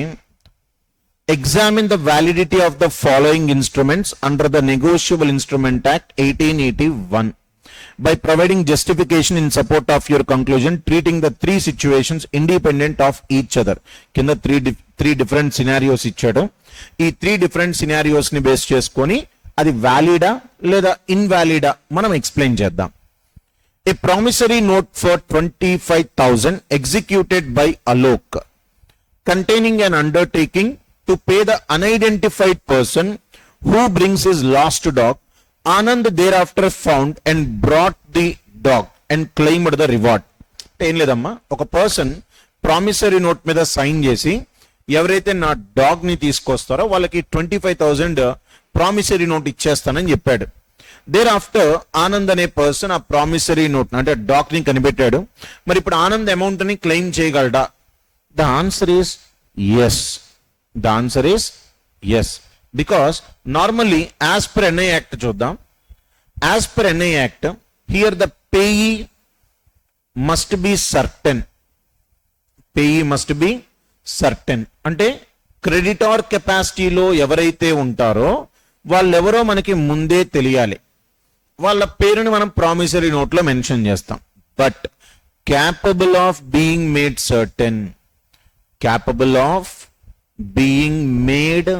Examine the validity of the following instruments under the Negotiable Instrument Act 1881 by providing justification in support of your conclusion, treating the 3 situations independent of each other. కింద 3 different scenarios ఇచ్చాడు. ఈ 3 different scenarios ని base చేసుకొని అది వ్యాలిడా లేదా ఇన్వాలిడా మనం explain చేద్దాం. A promissory note for 25,000 executed by Alok, containing an undertaking to pay the unidentified person who brings his lost dog. Anand thereafter found and brought the dog and claimed the reward. ఏం లేదమ్మా, ఒక person promissory note మీద sign చేసి ఎవరైతే నా dog ని తీసుకొస్తారో వాళ్ళకి 25,000 promissory note ఇచ్చేస్తానని చెప్పాడు. దేర్ ఆఫ్టర్ ఆనంద్ అనే పర్సన్ ఆ ప్రామిసరీ నోట్ అంటే డాగ్ ని కనిపెట్టాడు. మరి ఇప్పుడు ఆనంద్ అమౌంట్ ని క్లెయిమ్ చేయగలడా? The answer is yes. The answer is yes. Because normally as per NI act చూద్దాం. As per NI act here the payee must be certain. Payee must be certain అంటే creditor కెపాసిటీలో ఎవరైతే ఉంటారో వాళ్ళెవరో మనకి ముందే తెలియాలి. వాళ్ళ పేరుని మనం ప్రామిసరీ నోట్ లో మెన్షన్ చేస్తాం. But capable of being made certain, capable of being made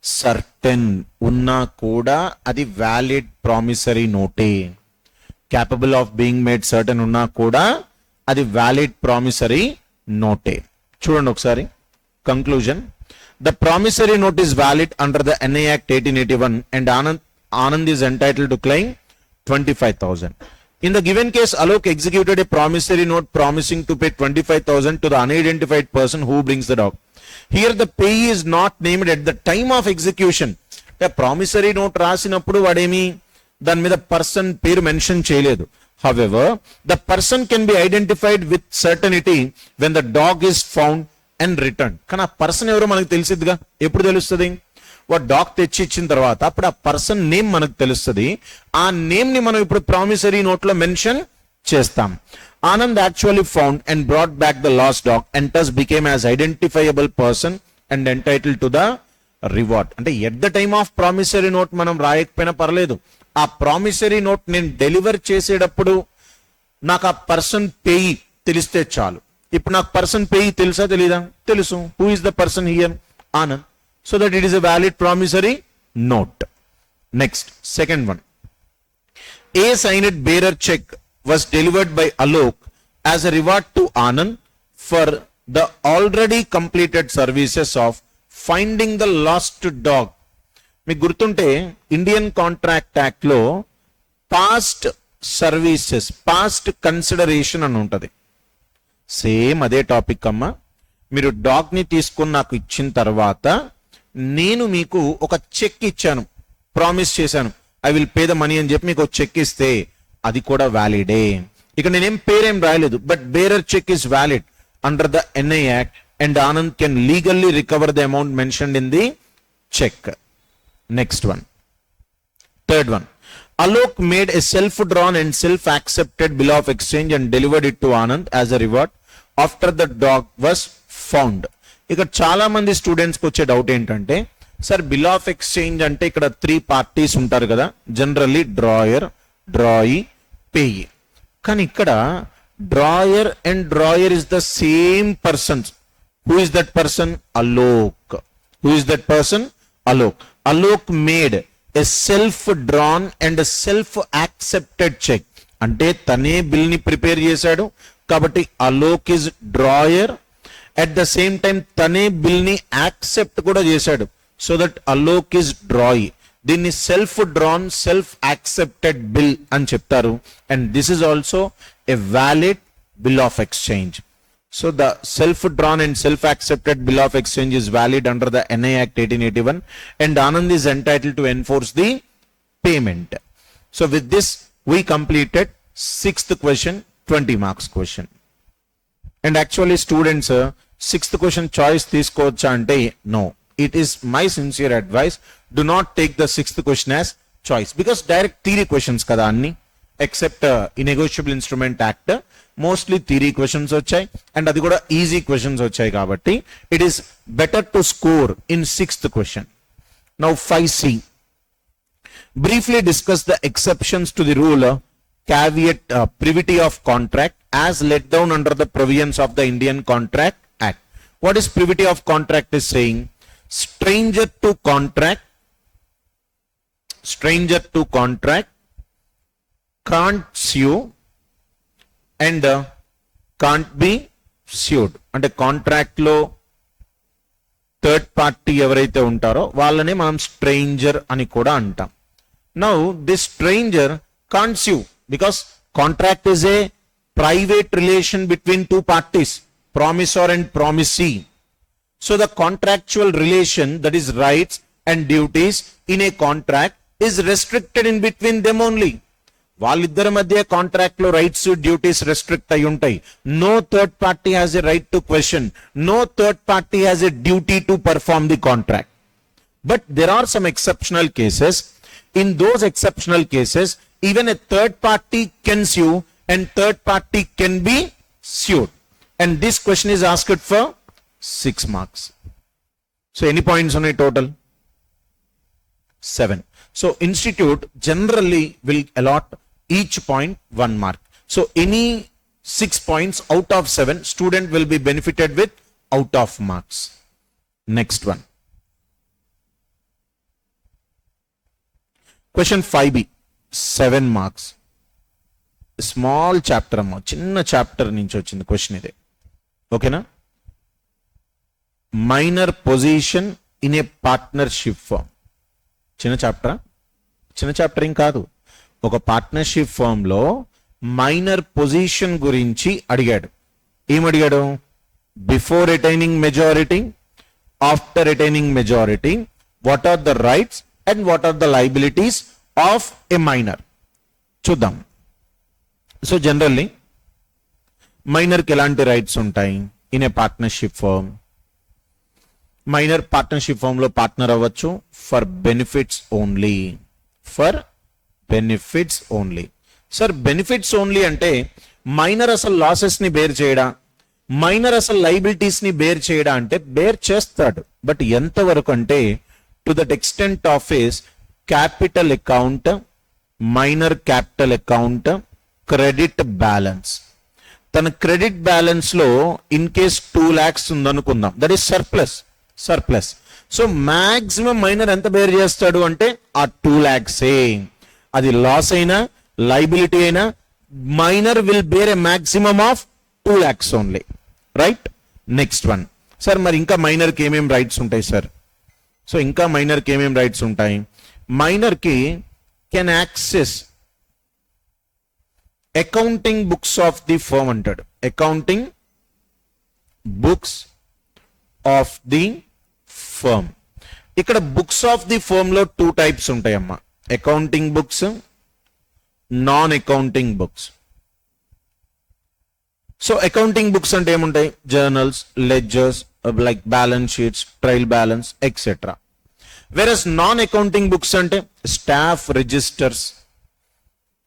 certain ఉన్నా కూడా అది వ్యాలిడ్ ప్రామిసరీ నోటే. Capable of being made certain ఉన్నా కూడా అది వ్యాలిడ్ ప్రామిసరీ నోటే. చూడండి ఒకసారి conclusion. The promissory note is valid under the NI Act 1881 and Anand is entitled to claim 25,000. In the given case, Alok executed a promissory note promising to pay 25,000 to the unidentified person who brings the dog. Here the payee is not named at the time of execution. A promissory note రాసినప్పుడు వాడేమి దాని మీద person పేరు mention చేయలేదు. However, the person can be identified with certainty when the dog is found and return. కానీ ఆ person ఎవరో మనకు తెలిసిద్దిగా. ఎప్పుడు తెలుస్తుంది? వాడు డాగ్ తెచ్చి ఇచ్చిన తర్వాత అప్పుడు ఆ పర్సన్ నేమ్ మనకు తెలుస్తుంది. ఆ నేమ్ ని మనం ఇప్పుడు ప్రామిసరీ నోట్ లో మెన్షన్ చేస్తాం. Anand actually found and brought back the lost dog and thus became as identifiable person and entitled to the reward. అంటే at the time of promissory note మనం రాయకపోయినా పర్లేదు. ఆ ప్రామిసరీ నోట్ నేను డెలివర్ చేసేటప్పుడు నాకు ఆ పర్సన్ పేయి తెలిస్తే చాలు. ఇప్పుడు నాకు పర్సన్ పేయి తెలుసా తెలీదా? తెలుసు. Who is the person here? Anand. So that it is a valid promissory note. Next second one. A signed bearer cheque was delivered by Alok as a reward to Anand for the already completed services of finding the lost dog. మీకు గుర్తుంటే Indian contract act లో past services, past consideration అని ఉంటది. Same అదే topic అమ్మా. మీరు dog ని తీసుకొని నాకు ఇచ్చిన తర్వాత నేను మీకు ఒక చెక్ ఇచ్చాను, ప్రామిస్ చేశాను, I will pay the money అని చెప్పి మీకు ఒక చెక్ ఇస్తే అది కూడా వ్యాలిడే. ఇక నేనేం పేరేం రాయలేదు, but bearer cheque is valid under the NI act and Anand can legally recover the amount mentioned in the cheque. Next one, third one. Alok made a self-drawn and self-accepted bill of exchange and delivered it to Anand as a reward after the dog was found. ఇక్కడ చాలా మంది స్టూడెంట్స్కి వచ్చే doubt ఏంటంటే, sir bill of exchange అంటే ఇక్కడ 3 parties ఉంటారు కదా, జనరల్లీ డ్రాయర్, డ్రాయి, పేయి. కానీ ఇక్కడ Drawer and drawer is the same person. Who is that person? Alok. Who is that person? Alok. Alok made a self-drawn and a self-accepted check. అంటే తనే bill ని prepare చేశాడు కాబట్టి Alok is drawer. At the same time తనే bill ని accept కూడా చేశాడు. So that Alok is drawee. దీన్ని self drawn self accepted bill అని చెప్తారు. And this is also a valid bill of exchange. So the self-drawn and self-accepted bill of exchange is valid under the NI Act 1881 and Anand is entitled to enforce the payment. So with this we completed 6th question, 20 marks question. And actually students 6th question choice తీసుకోవచ్చా అంటే no. It is my sincere advice, do not take the 6th question as choice because direct theory questions kada anni except in negotiable instrument act mostly theory questions వచ్చాయి and అది కూడా easy questions వచ్చాయి కాబట్టి it is better to score in 6th question. Now 5C. Briefly discuss the exceptions to the rule caveat privity of contract as laid down under the provisions of the Indian Contract Act. What is privity of contract is saying? Stranger to contract can't sue and can't be sued. అంటే contract లో third party ఎవరైతే ఉంటారో వాళ్ళనే మనం stranger అని కూడా అంటాం. Now this stranger can't sue because contract is a private relation between two parties, promisor and promisee. So the contractual relation, that is rights and duties in a contract, is restricted in between them only. వాళ్ళిద్దరి మధ్య contract లో rights duties restrict అయి ఉంటాయి. No third party has a right to question, no third party has a duty to perform the contract. But there are some exceptional cases. In those exceptional cases even a third party can sue and third party can be sued. And this question is asked for 6 marks. So any points on it total? 7. So institute generally will allot each point 1 mark. So any 6 points out of 7 student will be benefited with out of marks. Next one. Question 5B, 7 marks. Small chapter అమ్మా, చిన్న chapter నుంచి వచ్చింది question ఇది. ఓకేనా? Minor position in a partnership firm. చిన్న chapter ఏం కాదు. ఒక పార్ట్నర్షిప్ ఫామ్ లో మైనర్ పొజిషన్ గురించి అడిగాడు. ఏమడిగాడు? Before attaining majority, after attaining majority, what are the rights and what are the liabilities of a minor. చూద్దాం. సో జనరల్లీ మైనర్కి ఎలాంటి రైట్స్ ఉంటాయి in a partnership firm? Minor partnership firm లో partner అవ్వచ్చు for benefits only. Sir benefits only అంటే minor అసలు losses ని bear చేయడా, మైనర్ అసలు లైబిలిటీస్ ని బేర్ చేయడా అంటే బేర్ చేస్తాడు. బట్ ఎంతవరకు అంటే to that extent of his capital account, minor capital account, credit balance. తన క్రెడిట్ బ్యాలెన్స్ లో ఇన్ కేస్ 2 lakhs ఉందనుకుందాం, that is surplus. So maximum minor ఎంత బేర్ చేస్తాడు అంటే ఆ 2 lakhs. అది లాస్ అయినా లైబిలిటీ అయినా minor will bear a maximum of 2 lakhs only. Right? Next one. Sir మరి ఇంకా మైనర్ కి ఏమేమి రైట్స్ ఉంటాయి సార్? సో ఇంకా మైనర్ కి ఏమేమి రైట్స్ ఉంటాయి? మైనర్ కి can access accounting books of the firm అంటాడు. Accounting books of the firm. ఇక్కడ బుక్స్ ఆఫ్ ది ఫర్మ్ లో 2 types ఉంటాయమ్మా. Accounting books, non accounting books. So accounting books అంటే ఏముంటాయి? Journals, ledgers like balance sheets, trial balance etcetera. Versus non accounting books అంటే staff registers,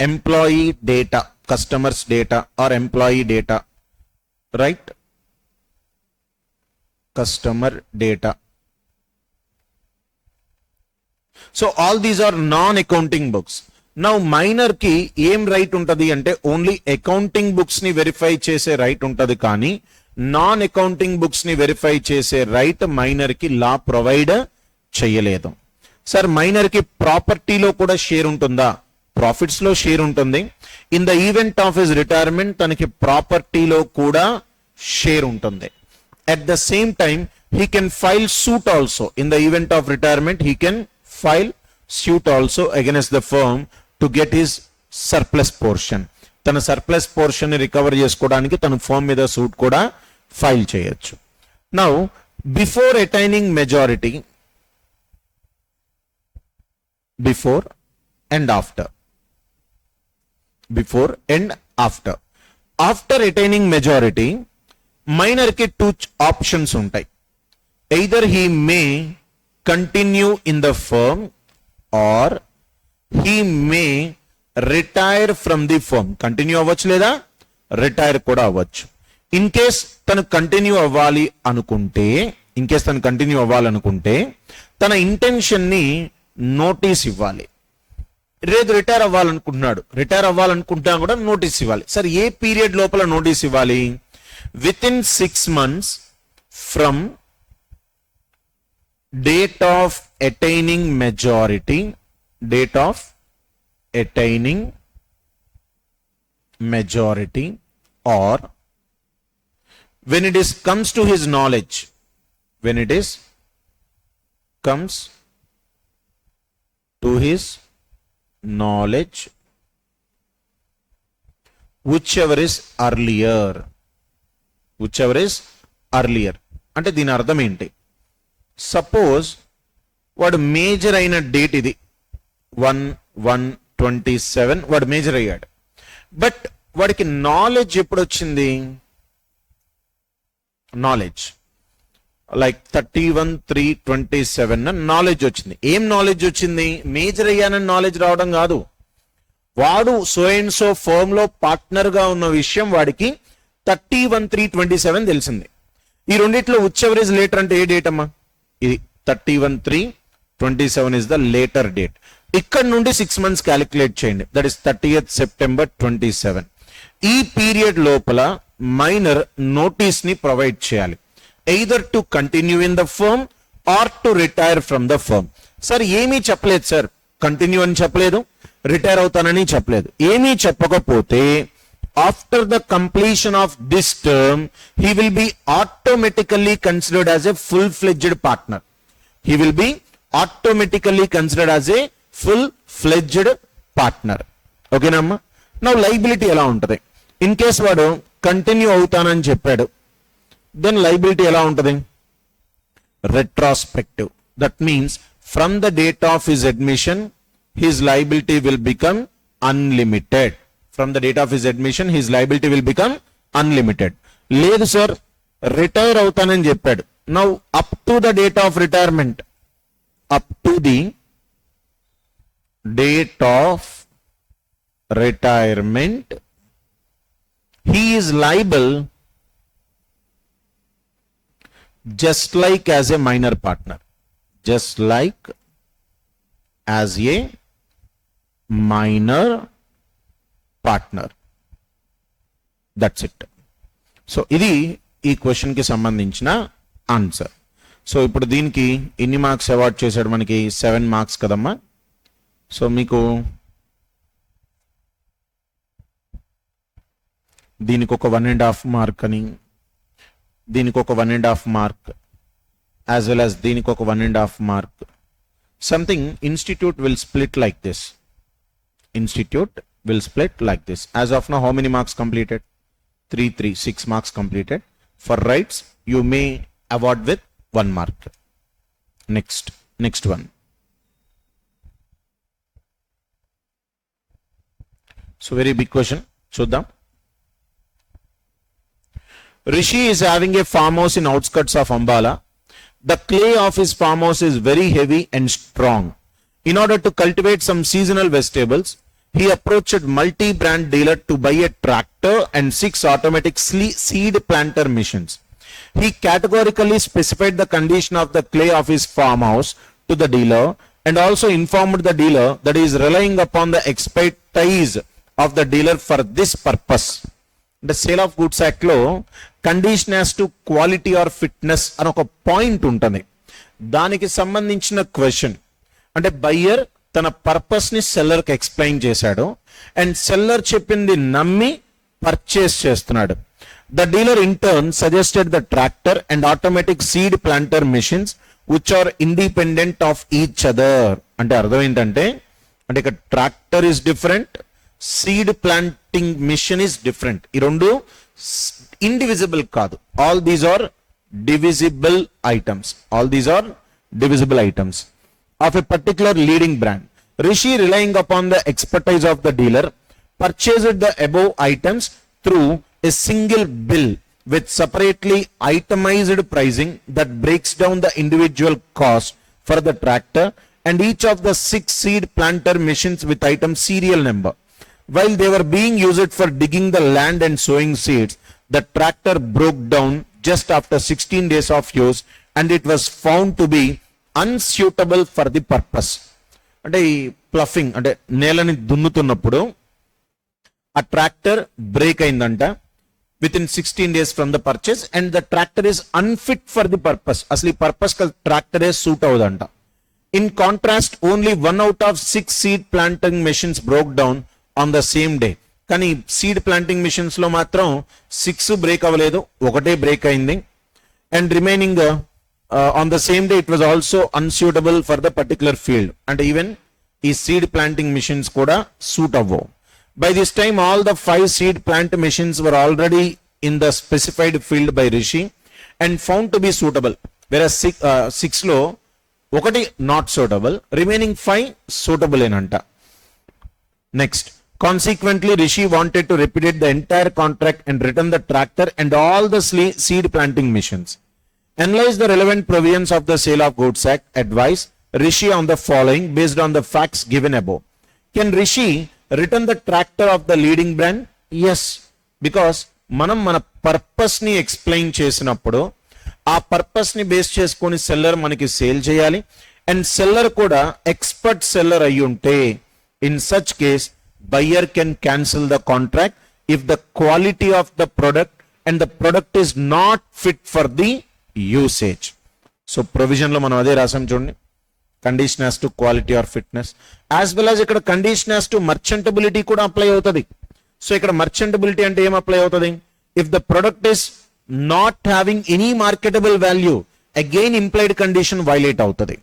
employee data, customers data or employee data. Right? Customer data. So all these are non-accounting books. Now minor కి ఏం right ఉంటది అంటే only accounting books ని verify చేసే right ఉంటది, కానీ non accounting books ని వెరిఫై చేసే రైట్ మైనర్ కి లా ప్రొవైడ్ చేయలేదు. సార్ మైనర్ కి ప్రాపర్టీలో కూడా షేర్ ఉంటుందా? ప్రాఫిట్స్ లో షేర్ ఉంటుంది. In the event of his retirement తనకి ప్రాపర్టీలో కూడా షేర్ ఉంటుంది. At the same time he can file suit also. In the event of retirement he can file suit also against the firm to get his surplus portion. తన surplus portion ని recover చేసుకోవడానికి తన firm మీద suit కూడా file చేయొచ్చు. Now before attaining majority, before and after, before and after. After attaining majority minor కి 2 options ఉంటాయి. either he may continue in the firm or he may retire from the firm. Continue అవ్వచ్చు లేదా retire కూడా అవ్వచ్చు. In case తను continue అవ్వాలనుకుంటే తన intention ని నోటీస్ ఇవ్వాలి. లేదు రిటైర్ అవ్వాలనుకుంటా కూడా నోటీస్ ఇవ్వాలి. సరే ఏ పీరియడ్ లోపల నోటీస్ ఇవ్వాలి? With in 6 months from date of attaining majority, date of attaining majority, or when it is comes to his knowledge, when it is comes to his knowledge, whichever is earlier. అంటే దీని అర్థం ఏంటి? Suppose వాడు major అయిన date ఇది 1/1/27 వాడు major అయ్యాడు. But వాడికి నాలెడ్జ్ ఎప్పుడు వచ్చింది? నాలెడ్జ్ లైక్ 31/3/27 నాలెడ్జ్ వచ్చింది. ఏం నాలెడ్జ్ వచ్చింది? మేజర్ అయ్యానని నాలెడ్జ్ రావడం కాదు. వాడు సో అండ్ సో ఫర్మ్ లో పార్ట్నర్ గా ఉన్న విషయం వాడికి 31/3/27 తెలిసింది. ఈ రెండిట్లో విచ్ ఎవర్ ఇస్ లేటర్ అంటే ఏ డేట్ అమ్మా? ఇది 31/3/27 ఇస్ ద లేటర్ డేట్. ఇక్కడ నుండి 6 months క్యాలిక్యులేట్ చేయండి. దట్ ఇస్ 30th September 27. ఈ పీరియడ్ లోపల మైనర్ నోటీస్ ని ప్రొవైడ్ చేయాలి. Either to continue in the firm or to retire from the firm. Sir ఏమీ చెప్పలేదు సార్, కంటిన్యూ అని చెప్పలేదు, రిటైర్ అవుతానని చెప్పలేదు. ఏమీ చెప్పకపోతే after the completion of this term he will be automatically considered as a full-fledged partner. He will be automatically considered as a full-fledged partner. Okay namma? Now liability ఎలా ఉంటది? In case వాడు continue అవుతానని చెప్పాడు, then liability ఎలా ఉంటది? Retrospective. That means from the date of his admission his liability will become unlimited. From the date of his admission his liability will become unlimited. లేదు sir retire అవుతానని చెప్పాడు. Now up to the date of retirement, up to the date of retirement he is liable just like as a minor partner, just like as a minor partner. That's it. So ఇది ఈ question కి సంబంధించిన answer. So ఇప్పుడు దీనికి ఎన్ని marks award చేశాడు? మనకి 7 marks కదమ్మా. సో మీకు దీనికి ఒక 1.5 mark అని, దీనికి ఒక 1.5 mark, యాజ్ వెల్ యాజ్ దీనికి ఒక 1.5 mark. Something institute will split like this. Institute will split like this. As of now, how many marks completed? 3, 6 marks completed. For rights, you may award with 1 mark. Next one. So very big question. Chuddam. Rishi is having a farmhouse in outskirts of Ambala. The clay of his farmhouse is very heavy and strong. In order to cultivate some seasonal vegetables, he approached multi-brand dealer to buy a tractor and 6 automatic seed planter machines. He categorically specified the condition of the clay of his farmhouse to the dealer and also informed the dealer that he is relying upon the expertise of the dealer for this purpose. The sale of goods act లో condition as to quality are fitness అని ఒక point ఉంటుంది. దానికి సంబంధించిన question అంటే buyer తన purpose ని seller కి ఎక్స్ప్లెయిన్ చేశాడు అండ్ సెల్లర్ చెప్పింది నమ్మి పర్చేస్ చేస్తున్నాడు. The dealer in turn suggested the tractor and automatic seed planter machines which are independent of each other. అంటే అర్థం ఏంటంటే అంటే ఇక్కడ tractor is different, seed planting machine is different. ఈ రెండు ఇండివిజిబుల్ కాదు. All these are divisible items. All these are divisible items of a particular leading brand. Rishi, relying upon the expertise of the dealer, purchased the above items through a single bill with separately itemized pricing that breaks down the individual cost for the tractor and each of the 6 seed planter machines with item serial number. While they were being used for digging the land and sowing seeds, the tractor broke down just after 16 days of use and it was found to be unsuitable for the purpose. అంటే ఈ ploughing అంటే నేలని దున్నుతున్నప్పుడు ఆ tractor break అయిందంట within 16 days from the purchase and the tractor is unfit for the purpose. అసలు ఈ purpose ట్రాక్టరే సూట్ అవుదంట. In contrast only 1 out of 6 seed planting machines broke down on the same day. కానీ seed planting machines లో మాత్రం 6 break అవ్వలేదు, ఒకటే break అయింది. And remaining on the same day it was also unsuitable for the particular field. And even ఈ seed planting machines కూడా suit అవ్వవు. By this time all the 5 seed plant machines were already in the specified field by Rishi and found to be suitable. Whereas 6 లో ఒకటి not suitable, remaining 5 suitable ఏనంట. Next, consequently Rishi wanted to repudiate the entire contract and return the tractor and all the seed planting machines. Analyze the relevant provisions of the Sale of Goods Act. Advise Rishi on the following based on the facts given above. Can Rishi return the tractor of the leading brand? Yes, because మనం మన purpose ని explain చేసినప్పుడు ఆ purpose ని base చేసుకొని seller మనకి sale చేయాలి and seller కూడా ఎక్స్పర్ట్ సెల్లర్ అయి ఉంటే in such case buyer can cancel the contract if the quality of the product and the product is not fit for the usage. So provision లో మనం అదే రాసాం చూడండి, condition as to quality are fitness as well as ఇక్కడ condition as to మర్చెంటబిలిటీ కూడా apply అవుతుంది. So ఇక్కడ మర్చెంటబిలిటీ అంటే ఏం అప్లై అవుతుంది? If the product is not having any marketable value again implied condition violate అవుతుంది.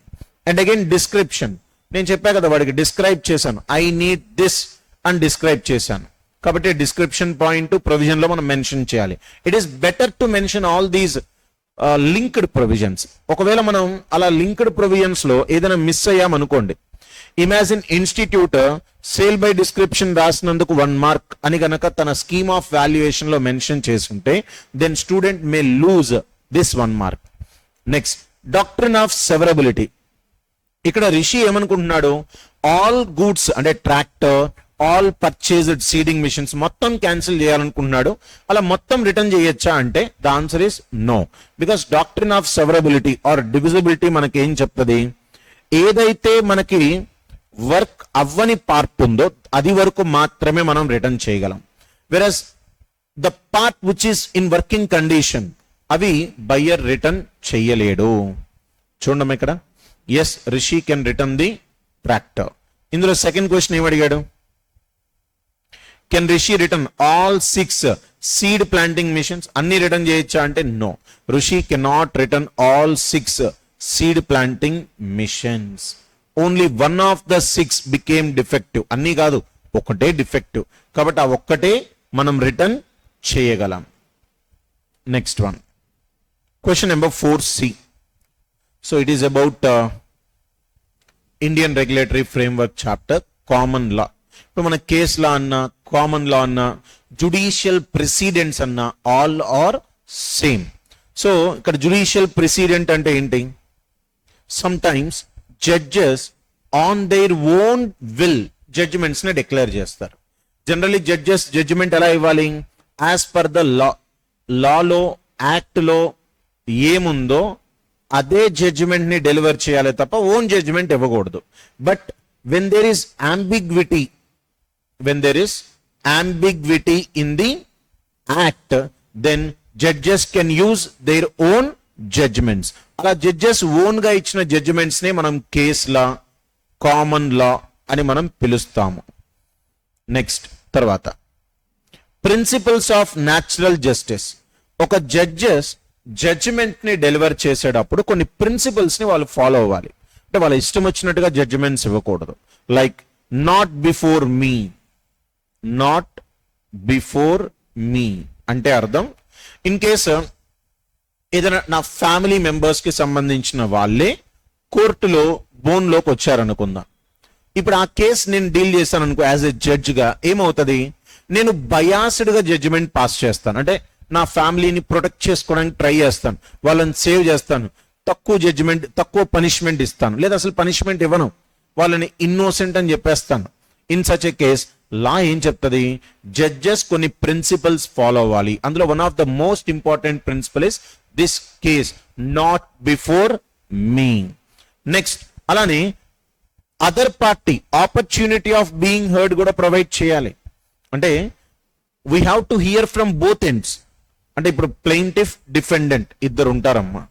అండ్ అగైన్ డిస్క్రిప్షన్, నేను చెప్పా కదా వాడికి డిస్క్రైబ్ చేశాను, ఐ నీడ్ దిస్ అని డిస్క్రైబ్ చేశాను కాబట్టి డిస్క్రిప్షన్ పాయింట్ ప్రొవిజన్ లో మనం మెన్షన్ చేయాలి. It is better to mention all these linked provisions. ఒకవేళ మనం అలా లింక్డ్ ప్రొవిజన్స్ లో ఏదైనా మిస్ అయ్యామనుకోండి, imagine institute sale by description రాసినందుకు 1 mark అని గనక తన స్కీమ్ ఆఫ్ వాల్యుయేషన్ లో మెన్షన్ చేసుంటే then student may lose this 1 mark. Next, doctrine of severability. ఇక్కడ రిషి ఏమనుకుంటున్నాడు, ఆల్ గూడ్స్ అంటే tractor, all purchased seeding machines మొత్తం క్యాన్సిల్ చేయాలనుకుంటున్నాడు. అలా మొత్తం రిటర్న్ చేయొచ్చా అంటే the answer is no, because doctrine of severability or divisibility మనకి ఏం చెప్తుంది, ఏదైతే మనకి వర్క్ అవ్వని పార్ట్ ఉందో అది వరకు మాత్రమే మనం రిటర్న్ చేయగలం. Versus the part which is in working condition అవి బయ్యర్ రిటర్న్ చెయ్యలేడు. చూడమ్మా ఇక్కడ, yes Rishi can return the tractor. ఇందులో సెకండ్ క్వశ్చన్ ఏమడిగాడు, can Rishi return all 6 seed planting machines అన్ని రిటర్న్ చేయొచ్చా అంటే no, Rishi cannot return all 6 seed planting machines. Only 1 of the 6 became defective. అన్ని కాదు, ఒకటే డిఫెక్టివ్ కాబట్టి ఆ ఒక్కటే మనం రిటర్న్ చేయగలం. Next one, question number 4C. So it is about Indian regulatory framework chapter common law. ఇప్పుడు మన కేస్ లా అన్నా కామన్ లా అన్నా జుడిషియల్ ప్రెసిడెంట్స్ అన్నా ఆల్ ఆర్ సేమ్. సో ఇక్కడ జుడిషియల్ ప్రెసిడెంట్ అంటే ఏంటి, sometimes judges on their own will judgements ని declare చేస్తారు. జనరల్లీ జడ్జెస్ జడ్జిమెంట్ ఎలా ఇవ్వాలి, as per the law. Lalo act లో ఏముందో అదే జడ్జిమెంట్ ని డెలివర్ చేయాలి తప్ప ఓన్ జడ్జిమెంట్ ఇవ్వకూడదు. But when there is ambiguity, when there is ambiguity in the act, then judges can use their own judgments. అలా జడ్జెస్ ఓన్ గా ఇచ్చిన జడ్జిమెంట్స్ ని మనం కేస్ లా, కామన్ లా అని మనం పిలుస్తాము. నెక్స్ట్ తర్వాత ప్రిన్సిపల్స్ ఆఫ్ న్యాచురల్ జస్టిస్. ఒక జడ్జెస్ జడ్జిమెంట్ ని డెలివర్ చేసేటప్పుడు కొన్ని ప్రిన్సిపల్స్ ని వాళ్ళు ఫాలో అవ్వాలి. అంటే వాళ్ళ ఇష్టం వచ్చినట్టుగా జడ్జిమెంట్స్ ఇవ్వకూడదు. Like not before me, not before మీ అంటే అర్థం, ఇన్ కేసు ఏదైనా నా ఫ్యామిలీ మెంబర్స్ కి సంబంధించిన వాళ్ళే కోర్టులో బోన్లోకి వచ్చారనుకుందాం. ఇప్పుడు ఆ కేసు నేను డీల్ చేశాను అనుకో యాజ్ ఎ జడ్జ్ గా, ఏమవుతుంది, నేను బయాస్డ్ గా జడ్జిమెంట్ పాస్ చేస్తాను. అంటే నా ఫ్యామిలీని ప్రొటెక్ట్ చేసుకోవడానికి ట్రై చేస్తాను, వాళ్ళని సేవ్ చేస్తాను, తక్కువ జడ్జిమెంట్, తక్కువ పనిష్మెంట్ ఇస్తాను, లేదా అసలు పనిష్మెంట్ ఇవ్వను, వాళ్ళని ఇన్నోసెంట్ అని చెప్పేస్తాను. In such a case law ఏం చెప్తుంది, జడ్జెస్ కొన్ని ప్రిన్సిపల్స్ ఫాలో అవ్వాలి. అందులో one of the most important principle is this case not before me. Next అలానే other party opportunity of being heard కూడా ప్రొవైడ్ చేయాలి. అంటే we have to hear from both ends. అంటే ఇప్పుడు ప్లెయింటిఫ్, డిఫెండెంట్ ఇద్దరు ఉంటారమ్మా.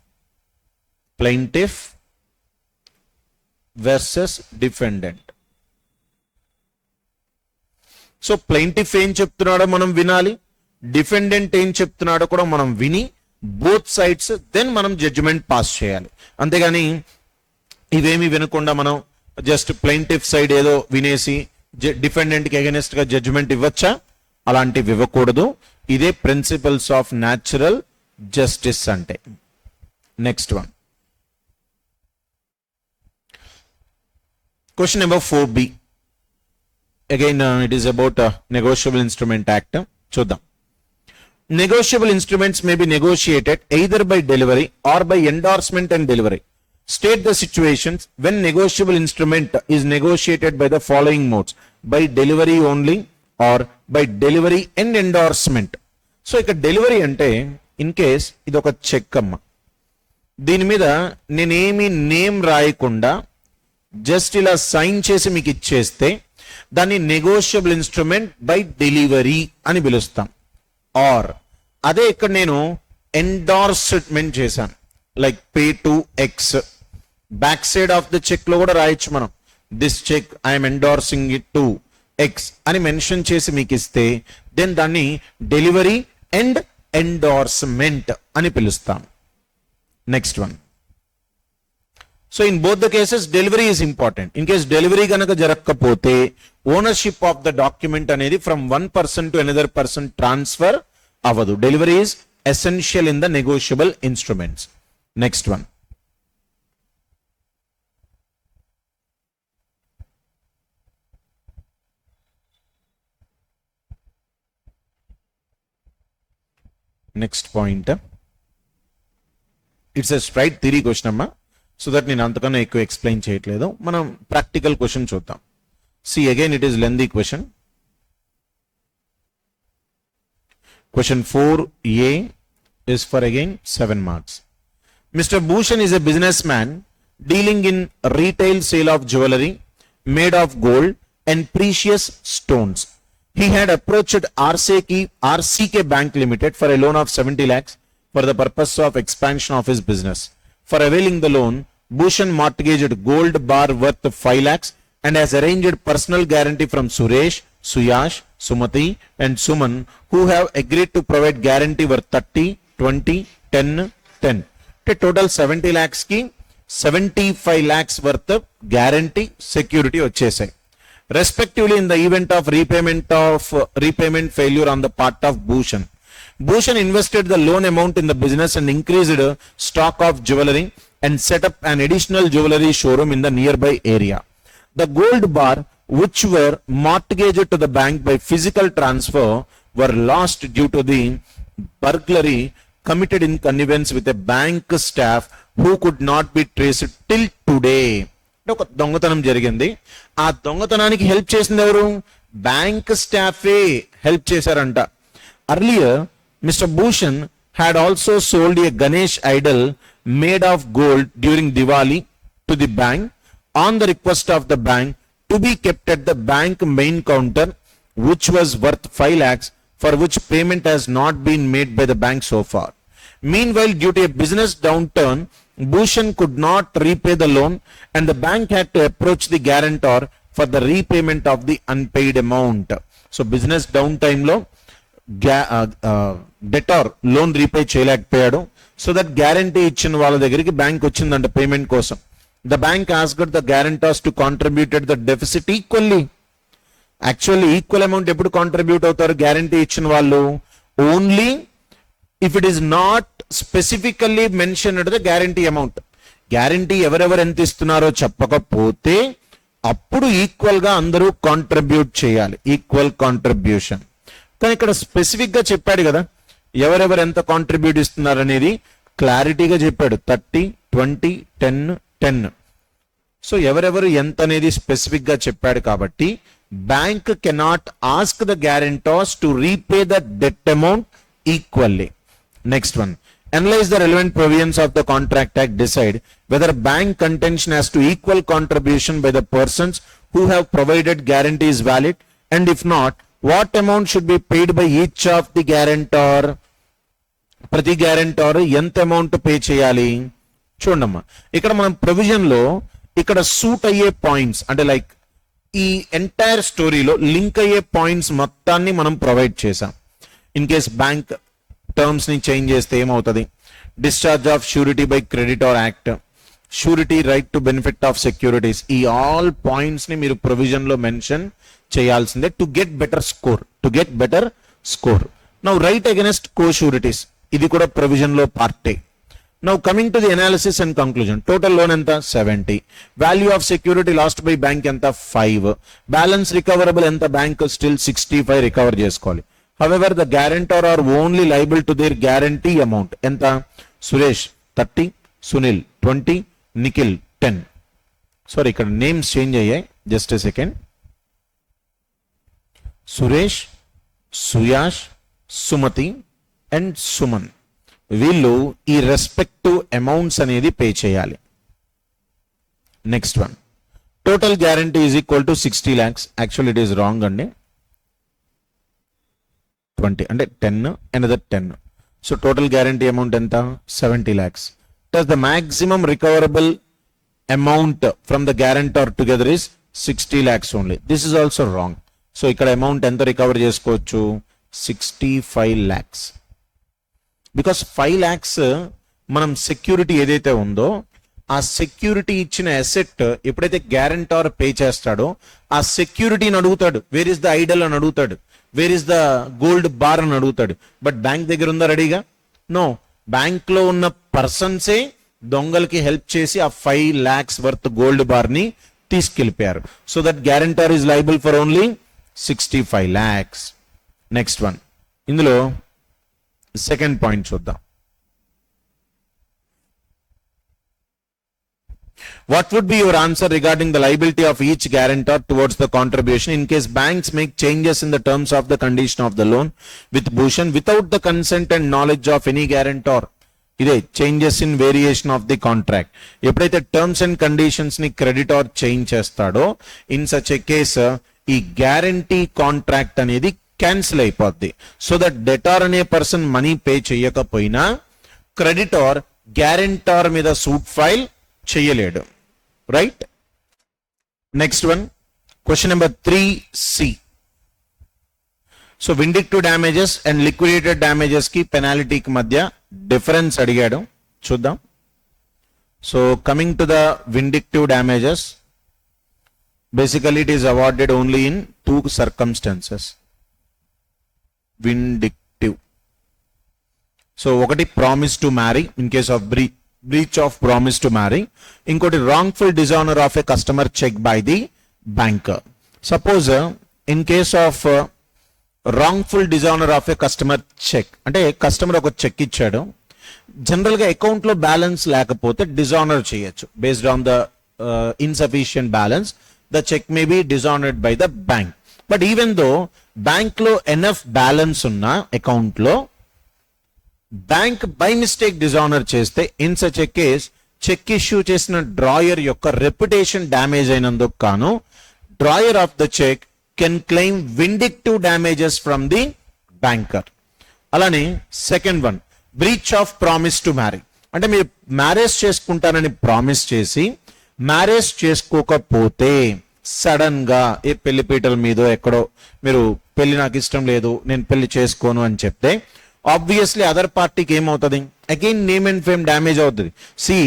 Plaintiff versus defendant. So plaintiff ఏం చెప్తున్నాడో మనం వినాలి, డిఫెండెంట్ ఏం చెప్తున్నాడో కూడా మనం విని బోత్ సైడ్స్ దెన్ మనం జడ్జిమెంట్ పాస్ చేయాలి. అంతేగాని ఇవేమి వినకుండా మనం జస్ట్ ప్లెయింటిఫ్ సైడ్ ఏదో వినేసి డిఫెండెంట్ కి అగెనిస్ట్ గా జడ్జిమెంట్ ఇవ్వచ్చా? అలాంటివి ఇవ్వకూడదు. ఇదే ప్రిన్సిపల్స్ ఆఫ్ న్యాచురల్ జస్టిస్ అంటే. Next one, question number 4B. Again it is about negotiable instrument act. చూద్దాం. Negotiable instruments may be negotiated either by delivery or by endorsement and delivery. State the situations when negotiable instrument is negotiated by the following modes: by delivery only or by delivery and endorsement. So ఇక delivery అంటే in case ఇది ఒక check అమ్మ, దీని మీద నేనేమి name రాయకుండా just ఇలా సైన్ చేసి మీకు ఇచ్చేస్తే దాన్ని నెగోషియబుల్ ఇన్స్ట్రుమెంట్ బై డెలివరీ అని పిలుస్తాం. ఆర్ అదే ఇక్కడ నేను ఎండార్స్మెంట్ చేశాను, like pay to X, back side of the cheque లో కూడా రాయొచ్చు మనం, this cheque I'm endorsing it to X అని మెన్షన్ చేసి మీకు ఇస్తే దెన్ దాన్ని డెలివరీ అండ్ ఎండార్స్మెంట్ అని పిలుస్తాం. Next one. So in both the cases delivery is important. In case delivery కనుక జరగకపోతే ఓనర్షిప్ ఆఫ్ ద డాక్యుమెంట్ అనేది from one person to another person transfer అవ్వదు. Delivery is essential in the negotiable instruments. Next one. Next point, it's a straight theory question అమ్మా, so that నేను అంతకన్నా ఎక్కువ explain చేయట్లేదు. మనం ప్రాక్టికల్ క్వశ్చన్ చూద్దాం. See again it is lengthy question. Question 4A is for again 7 marks. Mr. Bhushan is a businessman dealing in retail sale of jewelry made of gold and precious stones. He had approached RCK Bank Limited for a loan of 70 lakhs for the purpose of expansion of his business. For availing the loan, Bhushan mortgaged gold bar worth 5 lakhs and has arranged personal guarantee from Suresh, Suyash, Sumati and Suman, who have agreed to provide guarantee worth 30, 20, 10, 10. Total 70 lakhs ki 75 lakhs worth of guarantee security వచ్చేసాయి. Respectively in the event of repayment failure on the part of Bhushan. Bhushan invested the loan amount in the business and increased stock of jewelry and set up an additional jewelry showroom in the nearby area. The gold bar which were mortgaged to the bank by physical transfer were lost due to the burglary committed in connivance with a bank staff who could not be traced till today. ఒక దొంగతనం జరిగింది. ఆ దొంగతనానికి help చేసింది ఎవరు? Bank స్టాఫే help చేశారంట. Earlier, Mr. Bhushan had also sold a Ganesh idol made of gold during Diwali to the bank on the request of the bank to be kept at the bank main counter, which was worth 5 lakhs, for which payment has not been made by the bank so far. Meanwhile, due to a business downturn, Bhushan could not repay the loan and the bank had to approach the guarantor for the repayment of the unpaid amount. So business downtime lo debtor loan repay చేయలేకపోయాడు. So that guarantee ఇచ్చిన వాళ్ళ దగ్గరికి bank వచ్చిందంట payment కోసం. The bank asked the guarantors to contributed the deficit equally. Actually equal amount ఎప్పుడు contribute అవుతారు guarantee ఇచ్చిన వాళ్ళు? Only if it is not specifically mentioned the guarantee amount. Guarantee ఎవరెవరు ఎంత ఇస్తున్నారో చెప్పకపోతే అప్పుడు ఈక్వల్ గా అందరూ కాంట్రిబ్యూట్ చేయాలి, ఈక్వల్ కాంట్రిబ్యూషన్. కానీ ఇక్కడ స్పెసిఫిక్ గా చెప్పాడు కదా ఎవరెవరు ఎంత కాంట్రిబ్యూట్ ఇస్తున్నారు అనేది క్లారిటీగా చెప్పాడు. 30, 20, 10, 10. సో ఎవరెవరు ఎంత అనేది స్పెసిఫిక్ గా చెప్పాడు కాబట్టి bank cannot ask the guarantors to repay the debt amount equally. Next one, analyze the relevant provisions of the contract act, decide whether bank contention as to equal contribution by the persons who have provided guarantee is valid, and if not, what amount should be paid by each of the guarantor. ప్రతి guarantor ఎంత amount pay చేయాలి చూడమ్మా. ఇక్కడ మనం provision లో ఇక్కడ suit అయ్యే points అంటే లైక్ ఈ ఎంటైర్ స్టోరీలో లింక్ అయ్యే పాయింట్స్ మొత్తాన్ని మనం ప్రొవైడ్ చేసాం. ఇన్ కేస్ బ్యాంక్ టర్మ్స్ ని చేంజ్ చేస్తే ఏమవుతుంది? Discharge of surety by creditor act, surety right to benefit of securities, ఈ ఆల్ పాయింట్స్ ని మీరు ప్రొవిజన్ లో మెన్షన్ చేయాల్సిందే to get better score, to get better score. Now right against co sureties, ఇది కూడా ప్రొవిజన్ లో పార్టే. Now coming to the analysis and conclusion, total loan ఎంత? 70. Value of security lost by bank ఎంత? 5. Balance recoverable ఎంత? Bank still 65 recover చేసుకోవాలి. However, the guarantor are only liable to their guarantee amount. Enta? Suresh 30, Sunil 20, Nikhil 10. Sorry, ikkada names change ayyayi. Just a second. Suresh, Suyash, Sumati and Suman. వీళ్ళు ఈ respective amounts అనేది pay చేయాలి. Next one, total guarantee is equal to 60 lakhs. Actual it is wrong అండి. 20 అంటే 10 another 10. So total guarantee amount ఎంత? 70 lakhs. Thus the maximum recoverable amount from the guarantor together is 60 lakhs only. This is also wrong. So ఇక్కడ amount ఎంత recover చేసుకోవచ్చు? 65 lakhs. Because 5 lakhs మనం security ఏదైతే ఉందో ఆ సెక్యూరిటీ ఇచ్చిన అసెట్ ఎప్పుడైతే గ్యారంటర్ పే చేస్తాడో ఆ సెక్యూరిటీని అడుగుతాడు, వేర్ ఇస్ ద ఐడల్ అని అడుగుతాడు, where is the gold bar అని అడుగుతాడు. బట్ బ్యాంక్ దగ్గర ఉందా రెడీగా? నో. బ్యాంక్ లో ఉన్న పర్సన్సే దొంగలకి హెల్ప్ చేసి ఆ 5 lakhs వర్త్ గోల్డ్ బార్ ని తీసుకెళ్లిపోయారు. So that guarantor is liable for only 65 lakhs. Next one, ఇందులో సెకండ్ పాయింట్ చూద్దాం. What would be your answer regarding the liability of each guarantor towards the contribution in case banks make changes in the terms of the condition of the loan with Bhushan without the consent and knowledge of any guarantor? ఇదే changes in variation of the contract. ఎప్పుడైతే terms and conditions ని creditor change చేస్తాడో in such a case ఈ guarantee contract అనేది cancel అయిపోద్ది. So that debtor అనే person money pay చేయకపోయినా creditor గ్యారెంటార్ మీద సూట్ ఫైల్ చేయలేడు. Right? Next one, question number 3C. So vindictive damages and liquidated damages కి పెనాల్టీకి మధ్య డిఫరెన్స్ అడిగాడు, చూద్దాం. So coming to the vindictive damages, basically it is awarded only in 2 circumstances. Vindictive, so ఒకటి promise to marry in case of breach of promise to marry, inkoti wrongful dishonor of a customer check by the banker. Suppose in case of wrongful dishonor of a customer check అంటే customer ఒక cheque ఇచ్చాడు, general గా account లో balance లేకపోతే dishonour చేయొచ్చు. Based on the insufficient balance the cheque may be dishonoured by the bank. But even though bank లో enough balance ఉన్న account లో బ్యాంక్ బై మిస్టేక్ డిజానర్ చేస్తే in such a case cheque issue చేసిన drawer యొక్క reputation damage అయినందుకు కాను drawer of the cheque can claim vindictive damages from the banker. అలానే second one, breach of promise to marry. అంటే మీరు marriage చేసుకుంటానని promise చేసి మ్యారేజ్ చేసుకోకపోతే సడన్ గా ఏ పెళ్లిపీటల మీదో ఎక్కడో మీరు పెళ్లి నాకు ఇష్టం లేదు నేను పెళ్లి చేసుకోను అని చెప్తే ఆబ్వియస్లీ అదర్ పార్టీకి ఏమవుతుంది, again name and fame damage అవుతుంది. See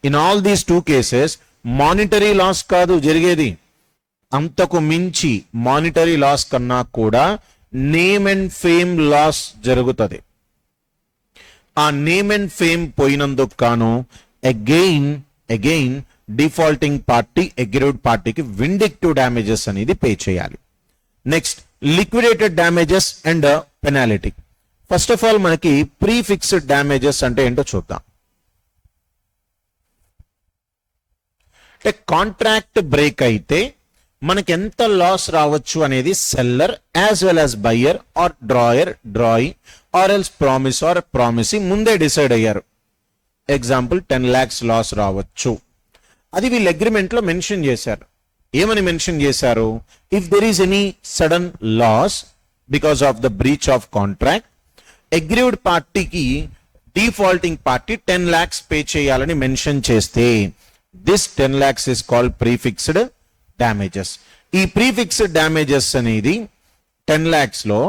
in all these two cases monetary loss కాదు జరిగేది, అంతకు మించి మానిటరీ లాస్ కన్నా కూడా నేమ్ అండ్ ఫేమ్ లాస్ జరుగుతుంది. ఆ నేమ్ అండ్ ఫేమ్ పోయినందుకు కాను అగైన్ డిఫాల్టింగ్ పార్టీ అగ్రీవ్డ్ పార్టీకి విండిక్టివ్ డ్యామేజెస్ అనేది పే చేయాలి. Next liquidated damages and penalty. First of all మనకి ప్రీ ఫిక్స్డ్ డ్యామేజెస్ అంటే ఏంటో చూద్దాం. అంటే కాంట్రాక్ట్ బ్రేక్ అయితే మనకి ఎంత లాస్ రావచ్చు అనేది seller as well as buyer or drawee or else promise or promisee ముందే డిసైడ్ అయ్యారు. ఎగ్జాంపుల్ 10 lakhs లాస్ రావచ్చు, అది వీళ్ళు అగ్రిమెంట్ లో మెన్షన్ చేశారు. ఏమని మెన్షన్ చేశారు, if there is any sudden loss because of the breach of contract aggrieved పార్టీకి డిఫాల్టింగ్ పార్టీ 10 lakhs పే చేయాలని మెన్షన్ చేస్తే this 10 lakhs is called prefixed damages. ఈ ప్రీఫిక్స్డ్ డ్యామేజెస్ అనేది 10 lakhs లో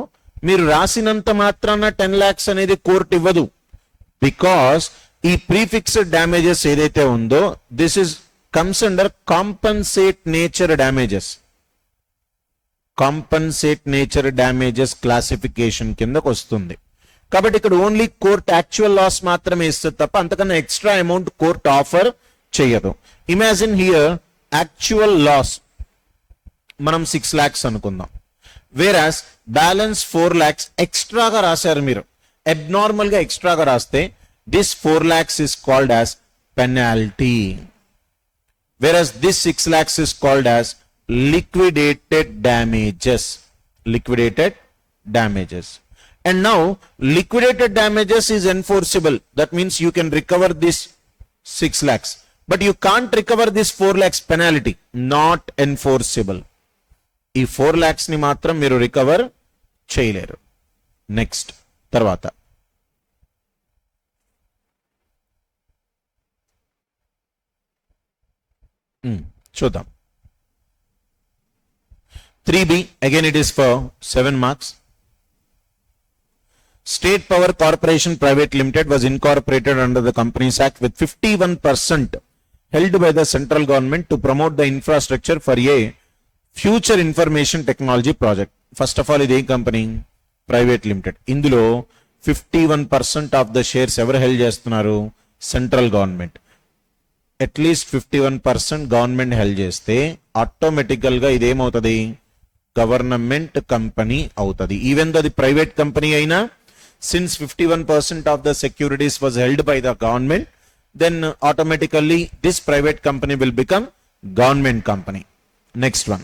మీరు రాసినంత మాత్రాన 10 lakhs అనేది కోర్టు ఇవ్వదు. బికాస్ ఈ ప్రీఫిక్స్డ్ డ్యామేజెస్ ఏదైతే ఉందో this is comes under compensate nature damages. Compensate nature damages classification కిందకు వస్తుంది. కాబట్టి ఇక్కడ ఓన్లీ కోర్ట్ యాక్చువల్ లాస్ మాత్రమే ఇస్తుంది తప్ప అంతకన్నా ఎక్స్ట్రా అమౌంట్ కోర్ట్ ఆఫర్ చేయదు. ఇమాజిన్ హియర్ యాక్చువల్ లాస్ మనం 6 lakhs అనుకుందాం, వేరాస్ బ్యాలెన్స్ 4 lakhs ఎక్స్ట్రాగా రాశారు మీరు. అబ్నార్మల్ గా ఎక్స్ట్రాగా రాస్తే this 4 lakhs is called as penalty, whereas this 6 lakhs is called as liquidated damages. And now liquidated damages is enforceable. That means you can recover this 6 lakhs, but you can't recover this 4 lakhs penalty. Not enforceable. ఈ 4 lakhs ని మాత్రం మీరు recover చేయలేరు. Next తర్వాత చూద్దాం. 3B, again it is for 7 marks. State Power Corporation Private Limited was incorporated under the Companies Act with 51% held by the central government to promote the infrastructure for a future information technology project. First of all, ఇది ఏ company? Private limited. ఇందులో 51% of the shares ఎవరు held చేస్తున్నారు? Central government. At least 51% government held చేస్తే ఆటోమేటికల్ గా ఇదేమవుతుంది? Government company అవుతుంది. Even though అది private company అయినా, since 51% of the securities was held by the government, then automatically this private company will become government company. Next one.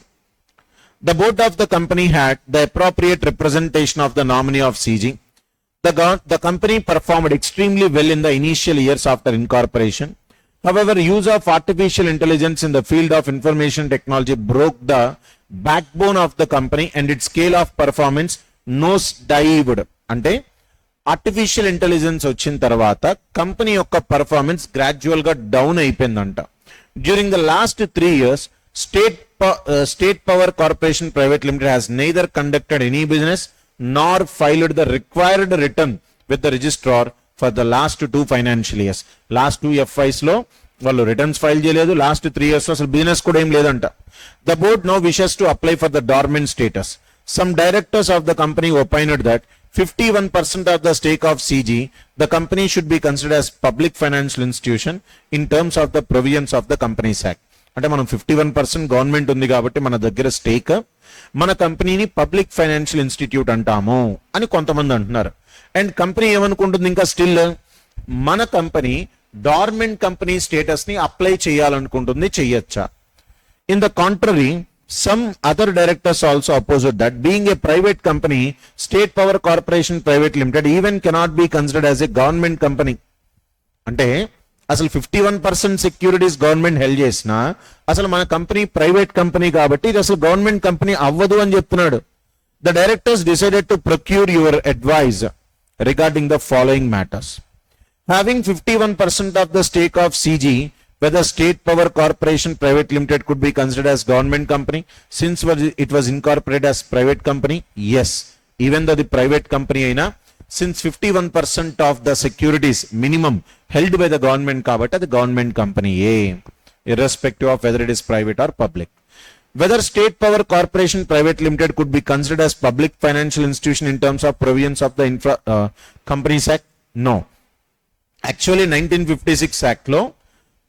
The board of the company had the appropriate representation of the nominee of CG. The company performed extremely well in the initial years after incorporation. However, use of artificial intelligence in the field of information technology broke the backbone of the company and its scale of performance nosedived. అంటే artificial intelligence వచ్చిన తర్వాత company యొక్క performance gradual గా down అయిపోయిందంట. During the last 3 years, State Power Corporation Private Limited has neither conducted any business nor filed the required return with the registrar for the last 2 financial years. Last 2 FYs లో వాళ్ళు returns file చేయలేదు. Last 3 years లో అసలు business కూడా ఏం లేదంట. The board now wishes to apply for the dormant status. Some directors of the company opined that 51% of the stake of CG, the company should be considered as public financial institution in terms of the provisions of the Companies Act. అంటే మనం 51% government ఉంది కాబట్టి మన దగ్గర stake, మన కంపెనీని public financial institute అంటాము అని కొంతమంది అంటున్నారు. అండ్ కంపెనీ ఏమనుకుంటుంది ఇంకా స్టిల్ మన కంపెనీ డార్మెంట్ కంపెనీ స్టేటస్ ని అప్లై చేయాలనుకుంటుంది. చెయ్యొచ్చా? In the contrary, Some other directors also opposed that being a private company, State Power Corporation Private Limited even cannot be considered as a government company. అంటే అసలు 51% securities government held చేసినా అసలు మన company private company కాబట్టి ఇది అసలు government company అవ్వదు అని చెప్తున్నాడు. The directors decided to procure your advice regarding the following matters. Having 51% of the stake of CG, whether State Power Corporation Private Limited could be considered as government company since it was incorporated as private company? Yes. Even though the private company aina, since 51% of the securities minimum held by the government kabata the government company irrespective of whether it is private or public. Whether State Power Corporation Private Limited could be considered as public financial institution in terms of provisions of the Companies Act? No. Actually 1956 Act lo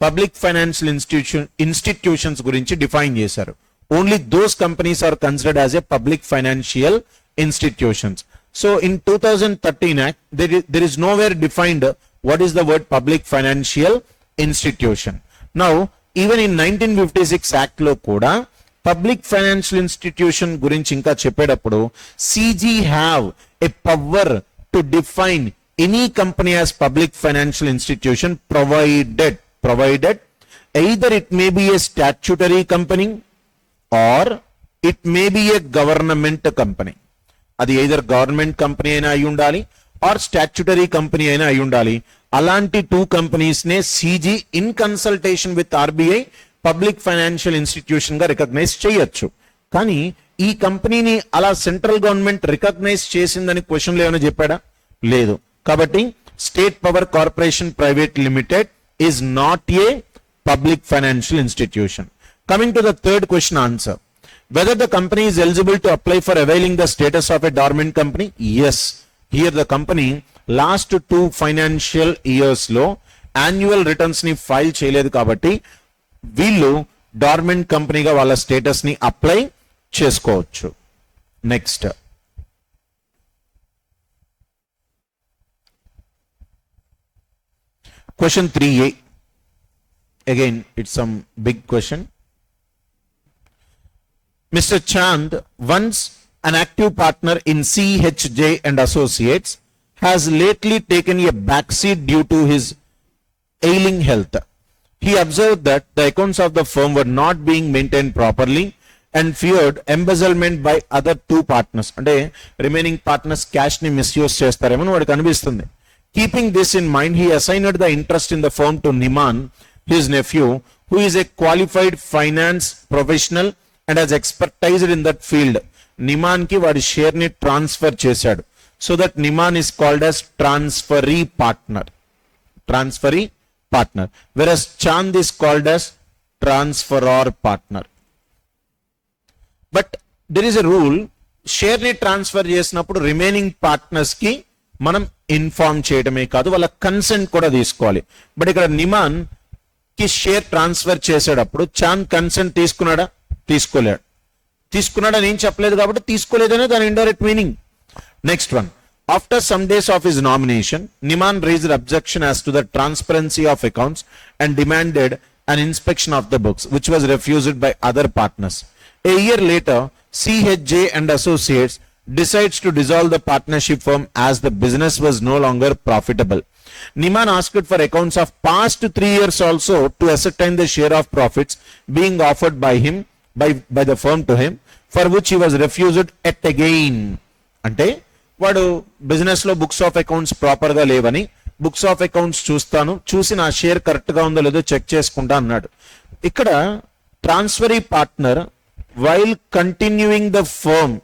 public financial institutions గురించి define చేశారు. Only those companies are considered as a public financial institutions. So in 2013 act there is nowhere defined what is the word public financial institution. Now even in 1956 act లో కూడా public financial institution గురించి ఇంకా చెప్పేటప్పుడు CG have a power to define any company as public financial institution provided either it may be a statutory company or it may be a government company. అది either government company అయినా అయి ఉండాలి or statutory company అయినా అయి ఉండాలి. అలాంటి two companies నే CG in consultation with RBI public financial institution గా రికగ్నైజ్ చేయొచ్చు. కానీ ఈ కంపెనీని అలా సెంట్రల్ గవర్నమెంట్ రికగ్నైజ్ చేసిందని క్వశ్చన్లో ఏమైనా చెప్పాడా? లేదు. కాబట్టి state power corporation private limited is not a public financial institution. Coming to the third question answer. Whether the company is eligible to apply for availing the status of a dormant company? Yes. Here the company last 2 financial years లో annual returns ని file చేయలేదు కాబట్టి వీళ్ళు dormant కంపెనీగా వాళ్ళ status ని apply చేసుకోవచ్చు. Next Question 3A. Again, it's some big question. Mr. Chand, once an active partner in CHJ and Associates, has lately taken a backseat due to his ailing health. He observed that the accounts of the firm were not being maintained properly and feared embezzlement by other 2 partners. అంటే remaining partners cash ni misuse చేస్తారేమో వాడికి అనిపిస్తుంది. Keeping this in mind, he assigned the interest in the firm to Niman, his nephew, who is a qualified finance professional and has expertise in that field. Niman ki vaadi share ni transfer chesadu. So that Niman is called as transferee partner. Transferee partner. Whereas Chand is called as transferor partner. But there is a rule, share ni transfer చేసినప్పుడు remaining partners ki మనం inform చేయడమే కాదు వాళ్ళ consent కూడా తీసుకోవాలి. But ఇక్కడ నిమాన్ కి share transfer చేసేటప్పుడు చాంద్ కన్సెంట్ తీసుకున్నాడా? తీసుకోలేడు. తీసుకున్నాడని ఏం చెప్పలేదు కాబట్టి తీసుకోలేదనే దాని indirect meaning. Next one. After some days of his nomination, Niman raised objection as to the transparency of accounts and demanded an inspection of the books, which was refused by other partners. A year later, CHJ and Associates decides to dissolve the partnership firm as the business was no longer profitable. Niman asked for accounts of past 3 years also to ascertain the share of profits being offered by him by the firm to him, for which he was refused yet again. అంటే వాడు business లో books of accounts proper గా లేవని books of accounts చూస్తాను, చూసి నా share correct గా ఉందో లేదో చెక్ చేసుకుంటా అన్నాడు. ఇక్కడ transferee partner while continuing the firm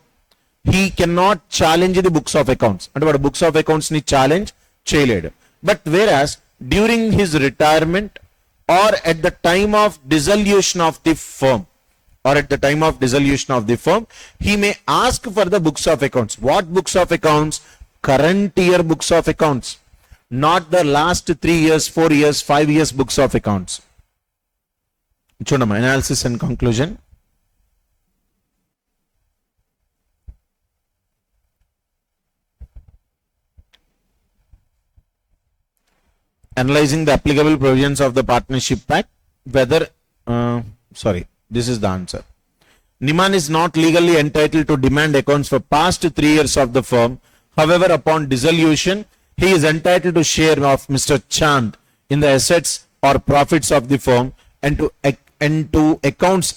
he cannot challenge the books of accounts. అంటే వాడు books of accounts ని ఛాలెంజ్ చేయలేడు. But whereas during his retirement or at the time of dissolution of the firm he may ask for the books of accounts. What books of accounts? Current year books of accounts, not the last 3 years, 4 years, 5 years books of accounts. చూడమ్మా analysis and conclusion. Analyzing the applicable provisions of the Partnership Act, whether, this is the answer. Niman is not legally entitled to demand accounts for past 3 years of the firm. However, upon dissolution, he is entitled to share of Mr. Chand in the assets or profits of the firm and to accounts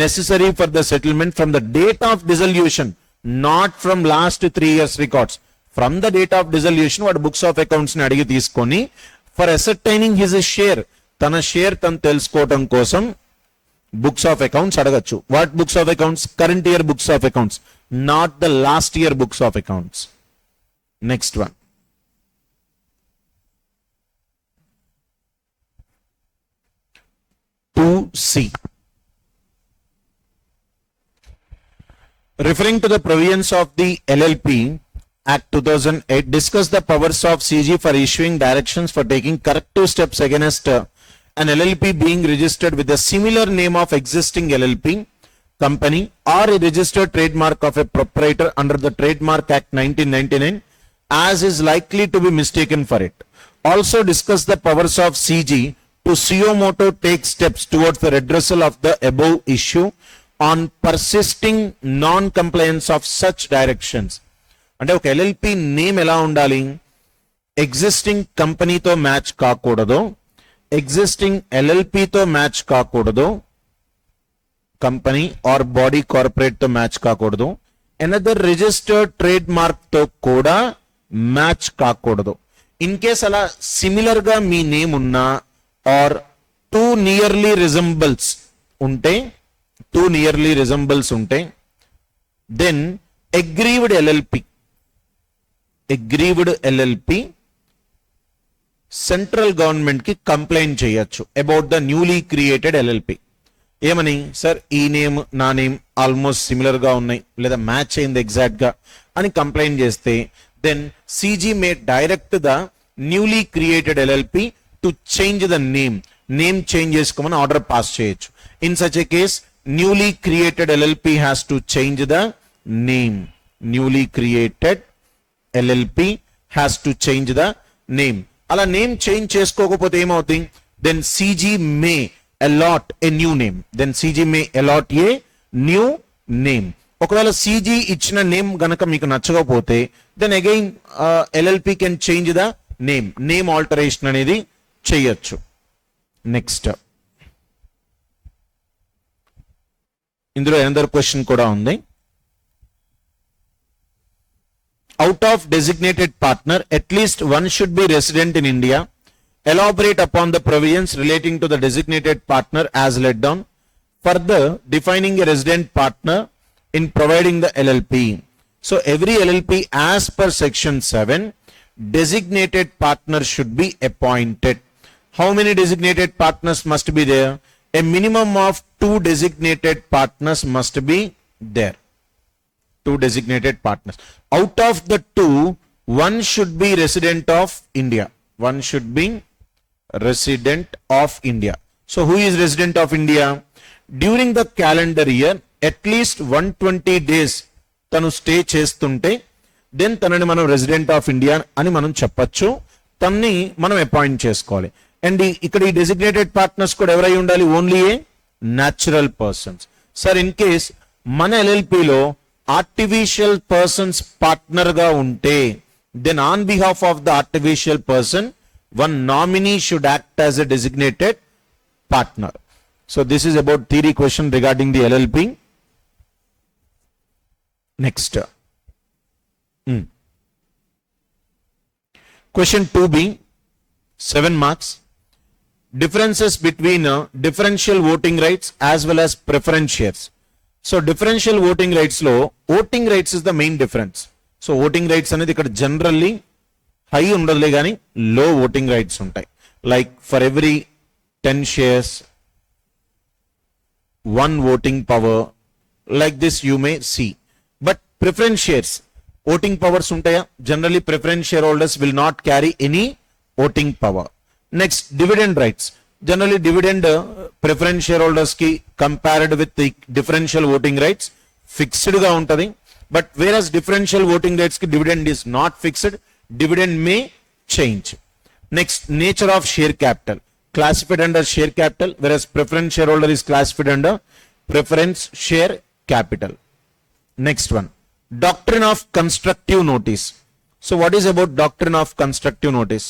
necessary for the settlement from the date of dissolution, not from last 3 years records. From the date of dissolution, what books of accounts ni adigi teeskoni for ascertaining his share, tana share tan telusukotam kosam books of accounts adagachu. What books of accounts? Current year books of accounts, not the last year books of accounts. Next one. C. Referring to the provisions of the LLP Act 2008, discuss the powers of CG for issuing directions for taking corrective steps against an LLP being registered with a similar name of existing LLP company or a registered trademark of a proprietor under the Trademark Act 1999 as is likely to be mistaken for it. Also discuss the powers of CG to suo motu take steps towards the redressal of the above issue on persisting non-compliance of such directions. అంటే ఒక LLP name ఎలా ఉండాలి? Existing కంపెనీతో match కాకూడదు, existing ఎల్ఎల్పితో match కాకూడదు, company or body corporate తో match కాకూడదు, ఎనదర్ రిజిస్టర్డ్ ట్రేడ్ మార్క్ తో కూడా మ్యాచ్ కాకూడదు. ఇన్ కేస్ అలా సిమిలర్ గా మీ నేమ్ ఉన్నా ఆర్ టూ నియర్లీ రిజంబుల్స్ ఉంటే then aggrieved LLP central government కి కంప్లైంట్ చేయొచ్చు about the newly created LLP. ఏమని? సార్ ఈ నేమ్ నా నేమ్ ఆల్మోస్ట్ సిమిలర్ గా ఉన్నాయి లేదా మ్యాచ్ అయింది ఎగ్జాక్ట్ గా అని కంప్లైంట్ చేస్తే then CG may direct the newly created LLP to change the name change చేసుకోమని ఆర్డర్ పాస్ చేయొచ్చు. In such a case newly created LLP has to change the name. Newly created LLP has to change the name. అలా name change చేసుకోకపోతే ఏమవుతుంది? Then CG may allot a new name. ఒకవేళ CG ఇచ్చిన name గనక మీకు నచ్చకపోతే then again LLP can change the name alteration అనేది చేయొచ్చు. నెక్స్ట్ ఇందులో అనదర్ క్వశ్చన్ కూడా ఉంది. Out of designated partner, at least one should be resident in India. Elaborate upon the provisions relating to the designated partner as laid down. Further, defining a resident partner in providing the LLP. So, every LLP as per section 7, designated partner should be appointed. How many designated partners must be there? A minimum of 2 designated partners must be there. 2 designated partners. Out of the 2, one should be resident of India. So who is resident of India? During the calendar year, at least 120 days tanu stay chestunte, then tanani manam resident of India ani manam cheppachchu. Tanni manam appoint cheskovali. And ikkada ee designated partners kuda evarai undali? Only a natural persons. Sir, in case mana LLP lo artificial persons partner ga unte, then on behalf of the artificial person, one nominee should act as a designated partner. So this is about theory question regarding the LLP. Next. Question 2B, 7 marks. Differences between differential voting rights as well as preference shares. So differential voting rights lo voting rights is the main difference. So voting rights అనేది ఇక్కడ generally high ఉండదులే కానీ low voting rights ఉంటాయి. Like for every 10 shares 1 voting power, like this you may see. But preference shares voting powers ఉంటాయా? Generally preference shareholders will not carry any voting power. Next, dividend rights. Generally dividend preference shareholders ki compared with the differential voting rights fixed ga untadi, but whereas differential voting rights ki dividend is not fixed, dividend may change. Next, nature of share capital classified under share capital, whereas preference shareholder is classified under preference share capital. Next one, doctrine of constructive notice. So what is about doctrine of constructive notice?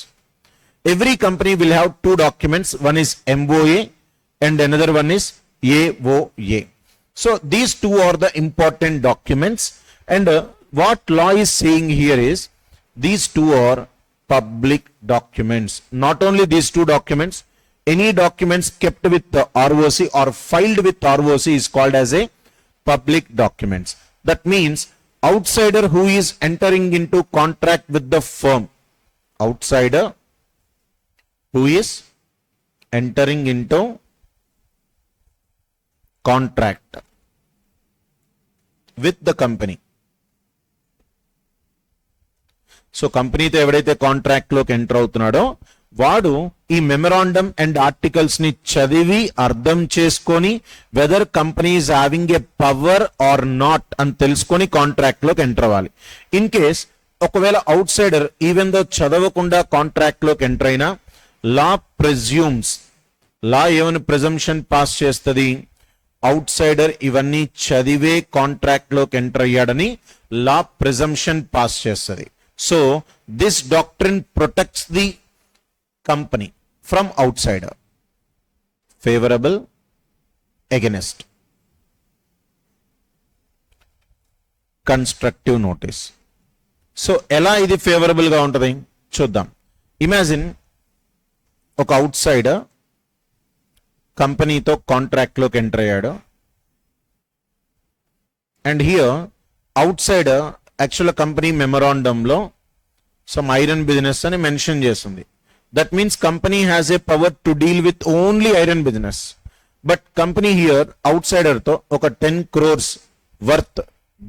Every company will have two documents. One is MOA and another one is AOA. So these two are the important documents, and what law is saying here is these two are public documents. Not only these two documents, any documents kept with the ROC or filed with ROC is called as a public documents. That means outsider who is entering into contract with the firm, outsider who is entering into contract with the company. So కంపెనీతో ఎవడైతే contract లోకి enter అవుతున్నాడో వాడు ఈ memorandum and articles ని చదివి అర్థం చేసుకొని whether company is having a power or not అని తెలుసుకొని కాంట్రాక్ట్ లోకి ఎంటర్ అవ్వాలి. ఇన్ కేస్ ఒకవేళ అవుట్ సైడర్ ఈవెన్ దో చదవకుండా కాంట్రాక్ట్ లోకి ఎంటర్ అయినా లా ప్రెజ్యూమ్స్, లా ఏమైనా ప్రెజంప్షన్ పాస్ చేస్తుంది, అవుట్ సైడర్ ఇవన్నీ చదివే కాంట్రాక్ట్ లోకి ఎంటర్ అయ్యాడని లా ప్రెజంప్షన్ పాస్ చేస్తుంది. So this doctrine protects the company from outsider. Favorable, against. Constructive notice. So ఎలా ఇది ఫేవరబుల్ గా ఉంటుంది చూద్దాం. ఇమాజిన్ ఒక అవుట్ సైడర్ కంపెనీతో కాంట్రాక్ట్ లోకి ఎంటర్ అయ్యాడు, and here outsider actual company మెమరాండంలో సమ్ ఐరన్ బిజినెస్ అని మెన్షన్ చేస్తుంది. That means company has a power to deal with only iron business. But company here outsider తో ఒక 10 crores worth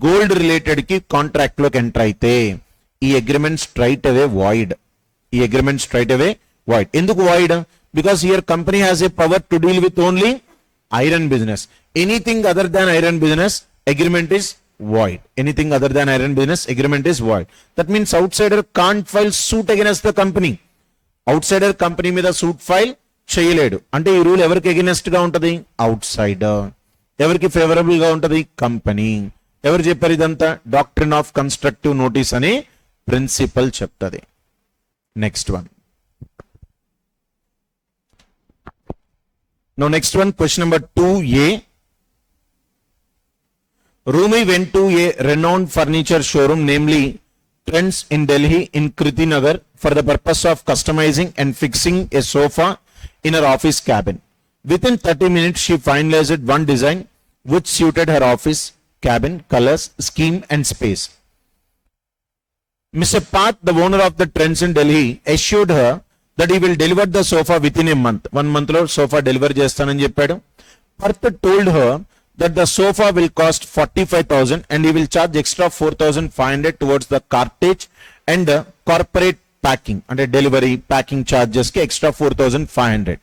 gold related కి contract లోకి enter అయితే ఈ agreement straight away void. ఈ agreement straight away void. ఎందుకు void? Because here company has a power to deal with only iron business. Anything other than iron business agreement is void. Anything other than iron business, agreement is void. That means outsider can't file suit against the company. Outsider company మీద suit file చేయలేడు. అంటే ఈ rule ఎవరికి against గా ఉంటది? అవుట్సైడర్. ఎవరికి favourable గా ఉంటది? కంపెనీ. ఎవరు చెప్పారు ఇదంతా? డాక్ట్రిన్ ఆఫ్ కన్స్ట్రక్టివ్ నోటీస్ అనే ప్రిన్సిపల్ చెప్తది. Next one. Now next one, question number 2A. Rumi went to a renowned furniture showroom, namely Trends in Delhi in Kriti Nagar, for the purpose of customizing and fixing a sofa in her office cabin. Within 30 minutes, she finalized one design which suited her office cabin, colors, scheme and space. Mr. Path, the owner of the Trends in Delhi, assured her that he will deliver the sofa within a month. 1 month lo sofa deliver చేస్తానని చెప్పాడు. Path told her that the sofa will cost 45,000 and he will charge extra 4,500 towards the cartage and the corporate packing, and delivery packing charges ke extra 4,500.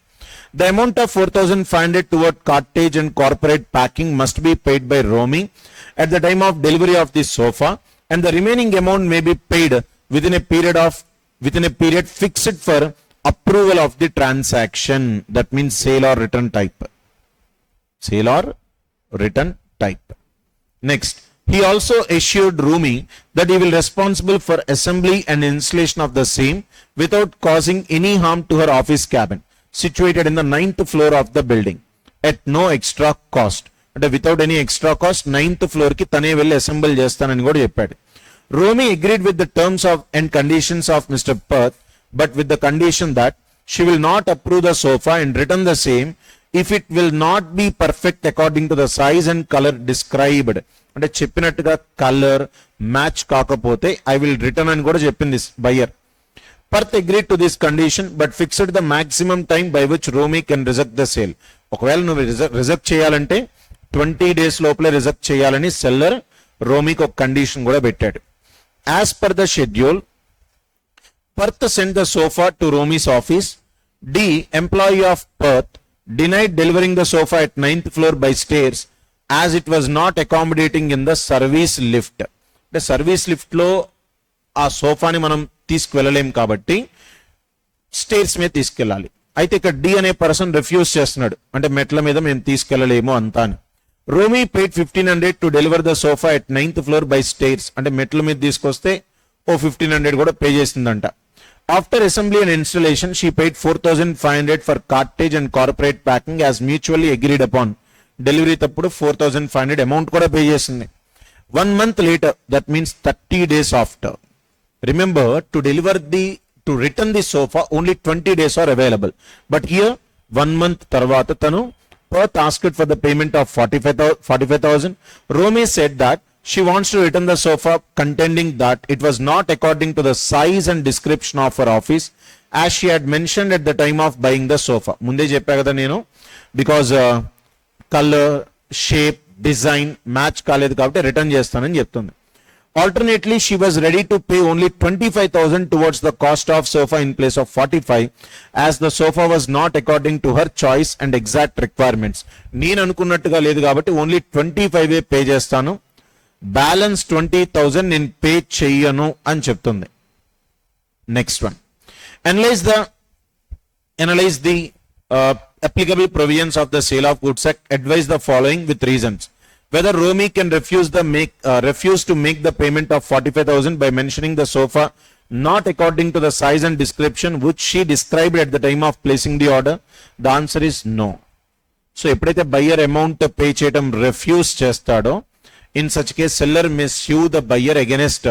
The amount of 4,500 toward cartage and corporate packing must be paid by Romi at the time of delivery of the sofa, and the remaining amount may be paid within a period fixed for approval of the transaction. That means sale or return type. Sale or return type. Next, he also assured Rumi that he will responsible for assembly and installation of the same without causing any harm to her office cabin situated in the 9th floor of the building at no extra cost. అంటే without any extra cost 9th floor కి తనే వెళ్ళి assemble చేస్తానని కూడా చెప్పాడు. Rumi agreed with the terms of and conditions of Mr. Perth, but with the condition that she will not approve the sofa and return the same if it will not be perfect according to the size and color described. అంటే చెప్పినట్టుగా colour match కాకపోతే I will return అని కూడా చెప్పింది buyer. Perth agreed to this condition but fixed the maximum time by which Romi can reject the sale. ఒకవేళ నువ్వు reject చేయాలంటే 20 days లోపలే రిజెక్ట్ చేయాలని సెల్లర్ రోమికి ఒక కండిషన్ కూడా పెట్టాడు. As per the schedule, Perth sent the sofa to Romi's office. D, employee of Perth, denied delivering the sofa at 9th floor by stairs as it was not accommodating in the service lift. The service lift లో ఆ సోఫాని మనం తీసుకువెళ్ళలేం కాబట్టి stairs మీద తీసుకెళ్ళాలి. అయితే ఇక్కడ D అనే person refuse చేస్తున్నాడు, అంటే మెట్ల మీద మేము తీసుకెళ్ళలేము అంతా అని. రోమీ paid 1500 to deliver the sofa at 9th floor by stairs. అంటే మెట్ల మీద తీసుకొస్తే 1500 కూడా పే చేసిందంట. After assembly and installation, she paid 4500 for cartage and corporate packing as mutually agreed upon. Delivery తప్పుడు 4500 అమౌంట్ కూడా పే చేసింది. 1 month later, that means 30 days after. Remember, to return the sofa, only 20 days are available. But here, 1 month తర్వాత తను Perth asked for the payment of 45,000. Romy said that she wants to return the sofa, contending that it was not according to the size and description of her office as she had mentioned at the time of buying the sofa. ముందే చెప్పా కదా నేను, because colour, shape, design match కాలేదు కాబట్టి return చేస్తానని చెప్తుంది. Alternately, she was ready to pay only 25,000 towards the cost of sofa in place of 45, as the sofa was not according to her choice and exact requirements. నేను అనుకున్నట్టుగా లేదు కాబట్టి only 25 pay చేస్తాను, balance 20,000 నేను pay చెయ్యను అని చెప్తుంది. Next one, analyze the applicable provisions of the sale of goods act. Advise the following with reasons. Whether Romy can refuse to make the payment of 45,000 by mentioning the sofa not according to the size and description which she described at the time of placing the order. The answer is no. So ఎప్పుడైతే buyer amount pay చేయడం refuse చేస్తాడో, in such case seller may sue the buyer against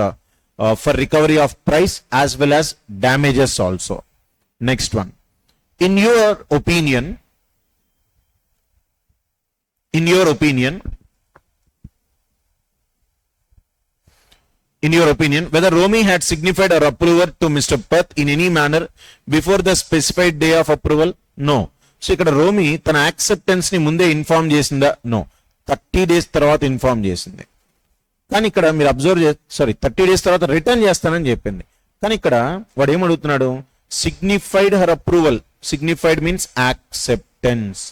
for recovery of price as well as damages also. Next one, in your opinion, whether Romy had signified her approval to Mr. Perth in any manner before the specified day of approval? No. So ఇక్కడ రోమీ తన acceptance ని ముందే inform చేసిందా? No. 30 days తర్వాత inform చేసింది. కానీ ఇక్కడ మీరు అబ్జర్వ్ 30 days తర్వాత రిటర్న్ చేస్తానని చెప్పింది. కానీ ఇక్కడ వాడు ఏమడుగుతున్నాడు? Signified her approval. Signified means acceptance.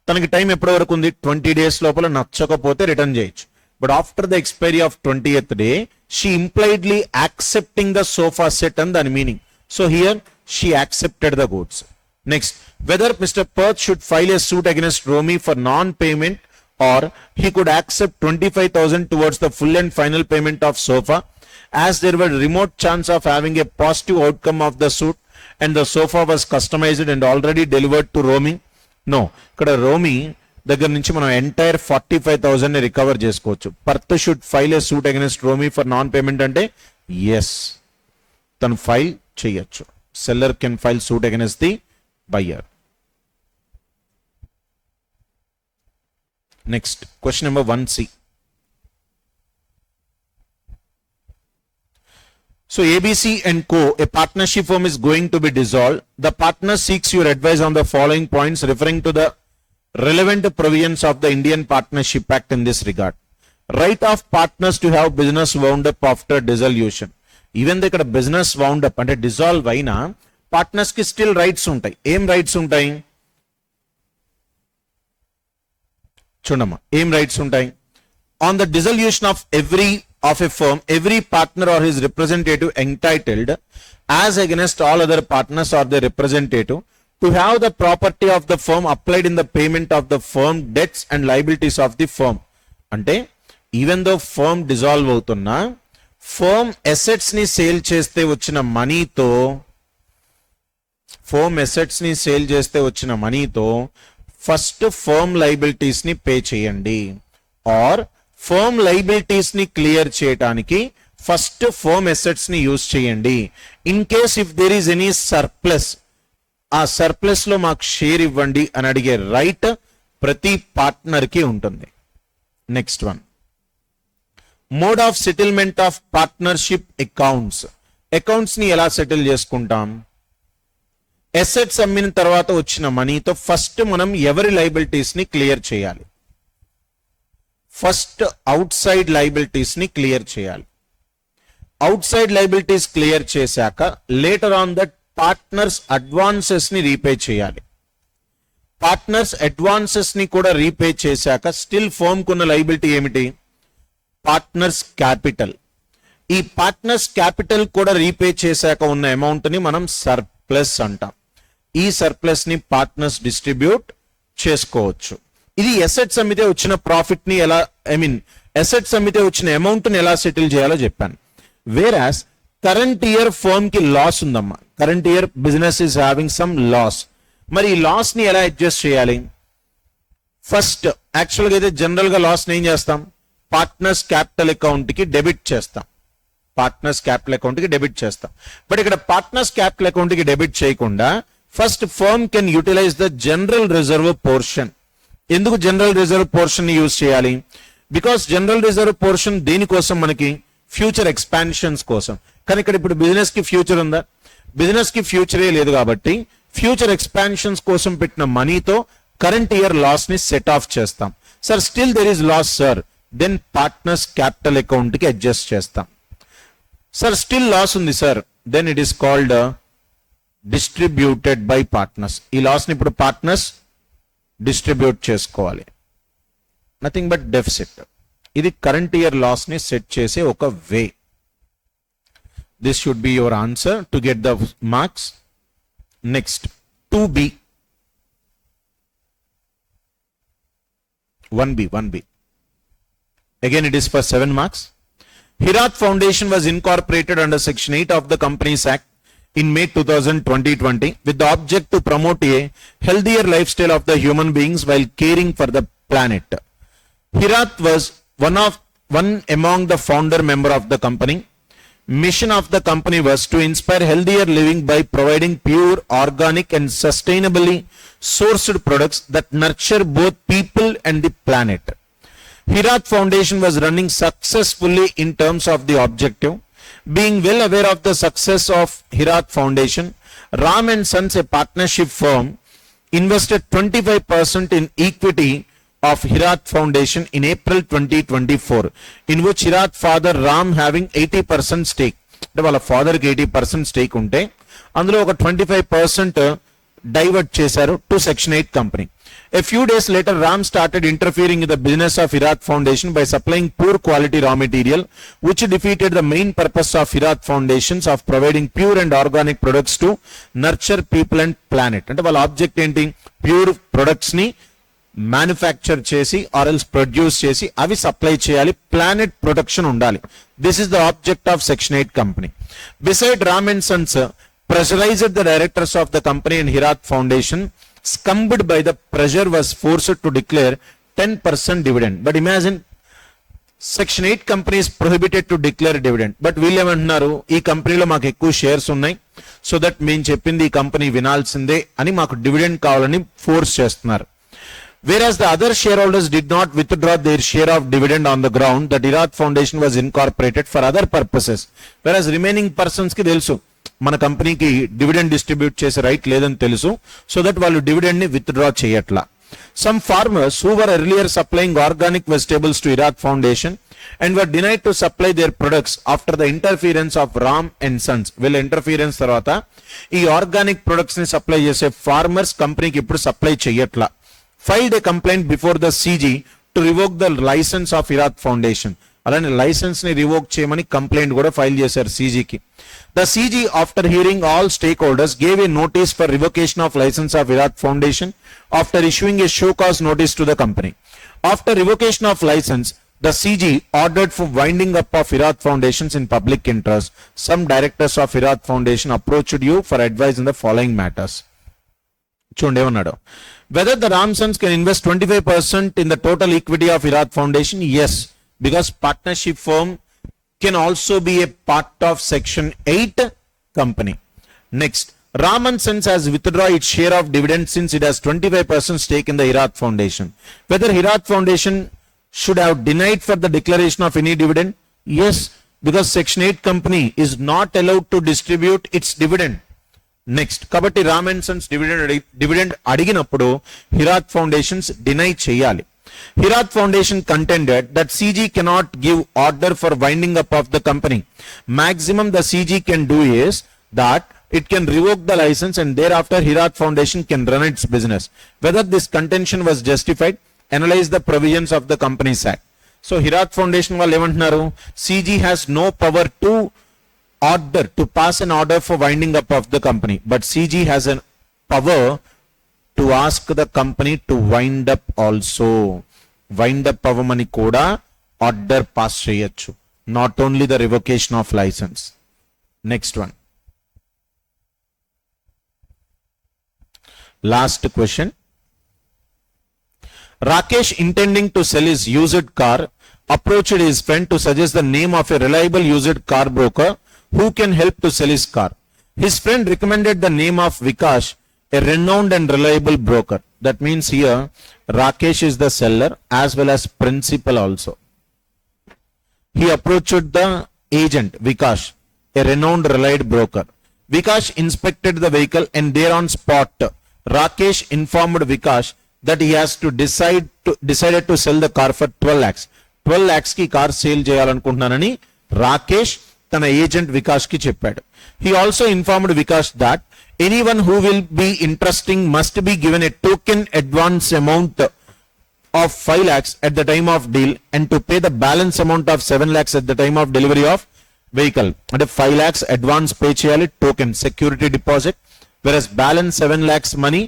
తనకి టైం ఎప్పటి వరకు ఉంది? 20 days లోపల నచ్చకపోతే రిటర్న్ చేయొచ్చు. But after the expiry of 20th day, she impliedly accepting the sofa set and the meaning. So here she accepted the goods. Next, whether Mr. Perth should file a suit against Romy for non-payment or he could accept 25,000 towards the full and final payment of sofa, as there were remote chance of having a positive outcome of the suit and the sofa was customized and already delivered to Romy. No, ఇక్కడ రోమీ దగ్గర నుంచి మనం entire 45,000 recover చేసుకోవచ్చు. Parth should file a suit against Romi for non payment అంటే yes, తను file చేయొచ్చు. Seller can file suit against the buyer. Next question number 1C. So ABC and Co, a partnership firm is going to be dissolved. The partner seeks your advice on the following points referring to the relevant provisions of the Indian Partnership Act in this regard. Right of partners to have business wound up after dissolution. Even though ఇక్కడ business wound up అంటే dissolve అయినా partners కి still rights ఉంటాయి. ఏం rights ఉంటాయి చూడమ్మా, ఏం rights ఉంటాయి? On the dissolution of a firm, every partner or his representative entitled as against all other partners or their representative to have the property of the firm applied in the payment of the firm debts and liabilities of the firm. అంటే even though firm dissolve అవుతున్నా firm assets ని sale చేస్తే వచ్చిన మనీతో first firm liabilities ని pay చేయండి, or firm liabilities ని clear చేయడానికి ఫస్ట్ ఫర్మ్ అసెట్స్ ని యూజ్ చేయండి. In case if there is any surplus, ఆ సర్ప్లస్ లో మాకు షేర్ ఇవ్వండి అని అడిగే రైట్ ప్రతి పార్ట్నర్ కి ఉంటుంది. Next one, mode of settlement of partnership accounts. Accounts ని ఎలా సెటిల్ చేసుకుంటాం? అసెట్స్ అమ్మిన తర్వాత వచ్చిన మనీతో ఫస్ట్ మనం ఎవరి లైబిలిటీస్ ని క్లియర్ చేయాలి? ఫస్ట్ అవుట్ సైడ్ లైబిలిటీస్ ని క్లియర్ చేయాలి. అవుట్ సైడ్ లైబిలిటీస్ క్లియర్ చేశాక later on that partners advances ని రీపే చేయాలి. పార్ట్నర్స్ అడ్వాన్సెస్ ని కూడా రీపే చేశాక స్టిల్ ఫర్మ్ కున్న లైబిలిటీ ఏమిటి? Partners capital. ఈ పార్ట్నర్స్ క్యాపిటల్ కూడా రీపే చేశాక ఉన్న అమౌంట్ ని మనం సర్ప్లస్ అంటాం. ఈ సర్ప్లస్ ని పార్ట్నర్స్ డిస్ట్రిబ్యూట్ చేసుకోవచ్చు. ఇది ఎసెట్స్ అమ్మితే వచ్చిన ప్రాఫిట్ ని ఎలా, ఎసెట్స్ అమ్మితే వచ్చిన అమౌంట్ ని ఎలా సెటిల్ చేయాలో చెప్పాను. వేరాస్ కరెంట్ ఇయర్ ఫర్మ్ కి లాస్ ఉందమ్మా, current year business is having some loss. మరి ఈ లాస్ ని ఎలా అడ్జస్ట్ చేయాలి? ఫస్ట్ యాక్చువల్గా అయితే జనరల్ గా లాస్ ని ఏం చేస్తాం, పార్ట్నర్స్ క్యాపిటల్ అకౌంట్ కి డెబిట్ చేస్తాం, పార్ట్నర్స్ క్యాపిటల్ అకౌంట్ కి డెబిట్ చేస్తాం. బట్ ఇక్కడ పార్ట్నర్స్ క్యాపిటల్ అకౌంట్ కి డెబిట్ చేయకుండా first firm can utilise the general reserve portion. ఎందుకు జనరల్ రిజర్వ్ పోర్షన్ ని యూజ్ చేయాలి? బికాస్ జనరల్ రిజర్వ్ పోర్షన్ దేనికోసం, మనకి ఫ్యూచర్ ఎక్స్పాన్షన్స్ కోసం. కానీ ఇక్కడ ఇప్పుడు బిజినెస్ కి ఫ్యూచర్ ఉందా? బిజినెస్ కి ఫ్యూచరే లేదు కాబట్టి ఫ్యూచర్ ఎక్స్పాన్షన్స్ కోసం పెట్టిన మనీతో కరెంట్ ఇయర్ లాస్ ని సెట్ ఆఫ్ చేస్తాం. Sir still there is loss sir, then partners capital account కి అడ్జస్ట్ చేస్తాం. సార్ స్టిల్ లాస్ ఉంది sir, then it is called distributed by partners. ఈ లాస్ ని ఇప్పుడు పార్ట్నర్స్ డిస్ట్రిబ్యూట్ చేసుకోవాలి. Nothing but deficit. ఇది కరెంట్ ఇయర్ లాస్ ని set చేసే ఒక way. This should be your answer to get the marks. Next 2B, 1B. Again it is for 7 marks. Hirath Foundation was incorporated under Section 8 of the Companies Act in May 2020 with the object to promote a healthier lifestyle of the human beings while caring for the planet. Hirath was one among the founder member of the company. Mission of the company was to inspire healthier living by providing pure, organic and sustainably sourced products that nurture both people and the planet. Hirath Foundation was running successfully in terms of the objective. Being well aware of the success of Hirath Foundation, Ram and Sons, a partnership firm, invested 25% in equity of Hirath Foundation in April 2024, in which Hirath father Ram having 80% stake. అంటే వాళ్ళ father కి 80% stake ఉంటే అందులో ఒక 25% divert చేశారు to section 8 company. A few days later, Ram started interfering in the business of Hirath Foundation by supplying poor quality raw material, which defeated the main purpose of Hirath Foundations of providing pure and organic products to nurture people and planet. అంటే వాళ్ళ object ఏంటి? Pure products ని manufacture చేసి or else produce చేసి అవి supply చేయాలి, planet protection ఉండాలి. This is the object of section 8 company. Beside Ram and Sons pressurized the directors of the company and Hirath Foundation, succumbed by the pressure, was forced to declare 10% dividend. But imagine, section 8 companies prohibited to declare dividend. But వీళ్ళు ఏమంటున్నారు, ఈ కంపెనీలో మాకు ఎక్కువ shares ఉన్నాయి, so that మేము చెప్పింది ఈ కంపెనీ వినాల్సిందే అని మాకు డివిడెండ్ కావాలని ఫోర్స్ చేస్తున్నారు. Whereas the other shareholders did not withdraw their share of dividend on the ground that Hirath Foundation was incorporated for other purposes. Whereas remaining persons కి తెలుసు మన కంపెనీకి డివిడెండ్ డిస్ట్రిబ్యూట్ చేసే రైట్ లేదని తెలుసు, సో దట్ వాళ్ళు dividend ని withdraw చేయట్లా. Some farmers who were earlier supplying organic vegetables to Hirath Foundation and were denied to supply their products after the interference of Ram and Sons. వీళ్ళ interference తర్వాత ఈ organic products ని supply చేసే farmers కంపెనీకి ఇప్పుడు supply చేయట్లా. Filed a complaint before the CG to revoke the license of Hirath Foundation. అలానే licence ని రివోక్ చేయమని కంప్లైంట్ కూడా ఫైల్ చేశారు సీజీకి. The CG, after hearing all stakeholders, gave a notice for revocation of license of Hirath Foundation after issuing a show cause notice to the company. After revocation of license, the CG ordered for winding up of Hirath Foundations in public interest. Some directors of Hirath Foundation approached you for advice in the following matters. చూడండి ఏమన్నాడు. Whether the Ram Sons can invest 25% in the total equity of Hirath Foundation? Yes, because partnership firm can also be a part of section 8 company. Next, Ram and Sons has withdrawn its share of dividend since it has 25% stake in the Hirath Foundation. Whether Hirath Foundation should have denied for the declaration of any dividend? Yes, because section 8 company is not allowed to distribute its dividend. Next, కాబట్టి Ram and Sons dividend అడిగినప్పుడు హిరాత్ foundations deny చేయాలి. Hirat foundation contended that CG cannot give order for winding up of the company. Maximum the CG can do is that it can revoke the license and thereafter Hirath Foundation can run its business. Whether this contention was justified, analyze the provisions of the Companies Act. So Hirath Foundation వాళ్ళు ఏమంటున్నారు, CG has no power to order to pass an order for winding up of the company, but CG has a power to ask the company to wind up also. Wind up avamani kuda order pass cheyochu, not only the revocation of license. Next one, last question. Rakesh, intending to sell his used car, approached his friend to suggest the name of a reliable used car broker who can help to sell his car. His friend recommended the name of Vikash, a renowned and reliable broker. That means here Rakesh is the seller as well as principal also. He approached the agent Vikash, a renowned reliable broker. Vikash inspected the vehicle and there on spot Rakesh informed Vikash that he has to decided to sell the car for 12 lakhs. 12 lakhs ki car sale చేయాలనుకుంటున్నానని Rakesh తన agent Vikash కి చెప్పాడు. He also informed Vikash that anyone who will be interesting must be given a token advance amount of 5 lakhs at the time of deal and to pay the balance amount of 7 lakhs at the time of delivery of vehicle. అంటే 5 lakhs advance pay చేయాలి, token security deposit, whereas balance 7 lakhs money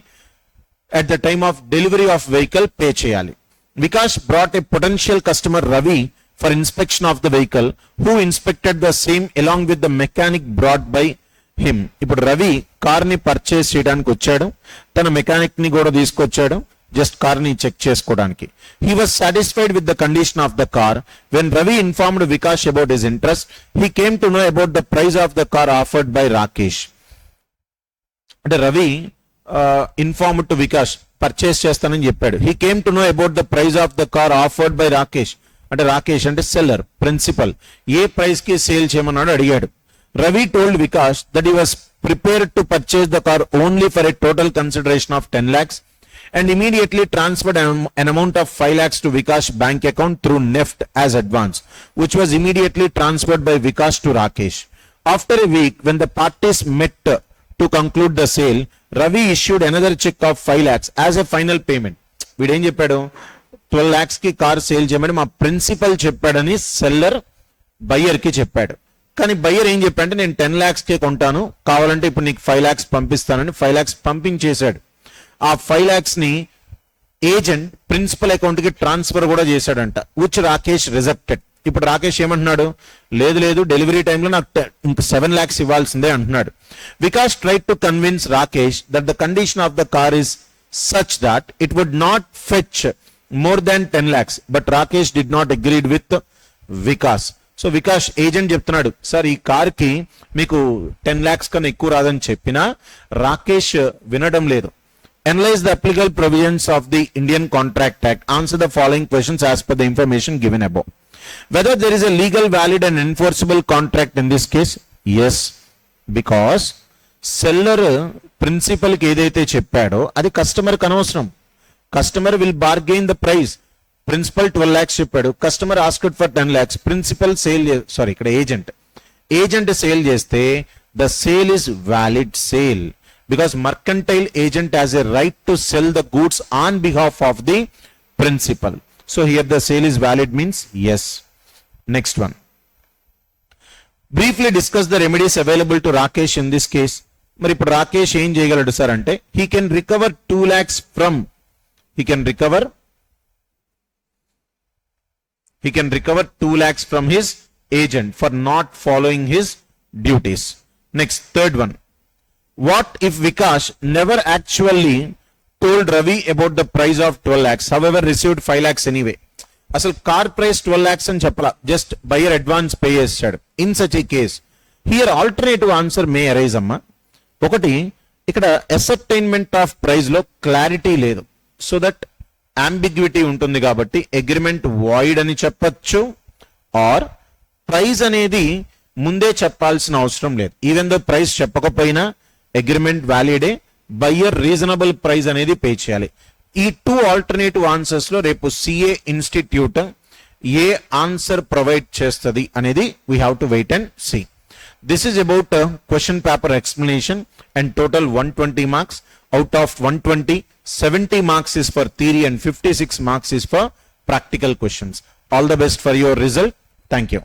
at the time of delivery of vehicle pay cheyali. Vikash brought a potential customer Ravi for inspection of the vehicle, who inspected the same along with the mechanic brought by him. ఇప్పుడు Ravi car ని purchase చేయడానికి వచ్చాడు, తన mechanic ని కూడా తీసుకొచ్చాడు just car ని check చేసుకోవడానికి. He was satisfied with the condition of the car. When Ravi informed Vikash about his interest, he came to know about the price of the car offered by Rakesh. అంటే Ravi informed to Vikash purchase చేస్తానని చెప్పాడు. He came to know about the price of the car offered by Rakesh. అంటే రాకేష్ అంటే seller, principal, ఏ price కి sale చేయమన్నాడు అడిగాడు. Ravi told Vikash that he was prepared to purchase the car only for a total consideration of 10 lakhs and immediately transferred an amount of 5 lakhs to Vikash bank account through NEFT as advance, which was immediately transferred by Vikash to Rakesh. After a week, when the parties met to conclude the sale, Ravi issued another check of 5 lakhs as a final payment. వీడేం చెప్పాడు, 12 lakhs కి car sale చేయమని మా principal చెప్పాడని seller buyer కి చెప్పాడు. కానీ buyer ఏం చెప్పాడంటే నేను 10 lakhs కే కొంటాను, కావాలంటే ఇప్పుడు నీకు 5 lakhs పంపిస్తానని 5 lakhs పంపింగ్ చేశాడు. ఆ 5 lakhs ని ఏజెంట్ ప్రిన్సిపల్ అకౌంట్ కి ట్రాన్స్ఫర్ కూడా చేశాడంట, విచ్ రాకేష్ రిజెప్టెడ్. ఇప్పుడు రాకేష్ ఏమంటున్నాడు, లేదు లేదు డెలివరీ టైంలో నాకు ఇంకా 7 lakhs ఇవ్వాల్సిందే అంటున్నాడు. Vikas tried to convince Rakesh that the condition of the car is such that it would not fetch more than 10 lakhs, but Rakesh did not agreed with Vikas. So Vikas agent చెప్తున్నాడు, సార్ ఈ కార్ కి మీకు 10 lakhs కన్నా ఎక్కువ రాదని చెప్పినా రాకేష్ వినడం లేదు. Analyze the applicable provisions of the Indian Contract Act. Answer the following questions as per the information given above. Whether there is a legal, valid and enforceable contract in this case? Yes, because seller principal కి ఏదైతే చెప్పాడో అది customer కి అనవసరం. Customer will bargain the price. Principal 12 lakhs చెప్పాడు, customer asked for 10 lakhs. Principal sale ఇక్కడ agent sale చేస్తే the sale is valid sale, because mercantile agent has a right to sell the goods on behalf of the principal. So here the sale is valid means yes. Next one. Briefly discuss the remedies available to Rakesh in this case. మరి ఇప్పుడు రాకేష్ ఏం చేయగలడు sir అంటే he can recover 2 lakhs from 2 lakhs from his agent for not following his duties. Next, third one. What if Vikash never actually told Ravi about the price of 12 lakhs, however received 5 lakhs anyway? అసలు car price 12 lakhs అని చెప్పలా, just buyer advance pay చేశాడు. In such a case here alternative answer May arise అమ్మా. ఒకటి, ఇక్కడ అసర్టైన్మెంట్ of price లో clarity లేదు, so that ambiguity ఉంటుంది కాబట్టి అగ్రిమెంట్ వాయిడ్ అని చెప్పొచ్చు, ఆర్ ప్రైస్ అనేది ముందే చెప్పాల్సిన అవసరం లేదు. ఈవెన్ దో ప్రైస్ చెప్పకపోయినా అగ్రిమెంట్ వ్యాలిడే, బయ్యర్ రీజనబుల్ ప్రైస్ అనేది పే చేయాలి. ఈ 2 ఆల్టర్నేటివ్ ఆన్సర్స్ లో రేపు సిఏ ఇన్స్టిట్యూట్ ఏ ఆన్సర్ ప్రొవైడ్ చేస్తుంది అనేది we have to wait and see. This is about question paper explanation and total 120 marks. Out of 120, 70 marks is for theory and 56 marks is for practical questions. All the best for your result. Thank you.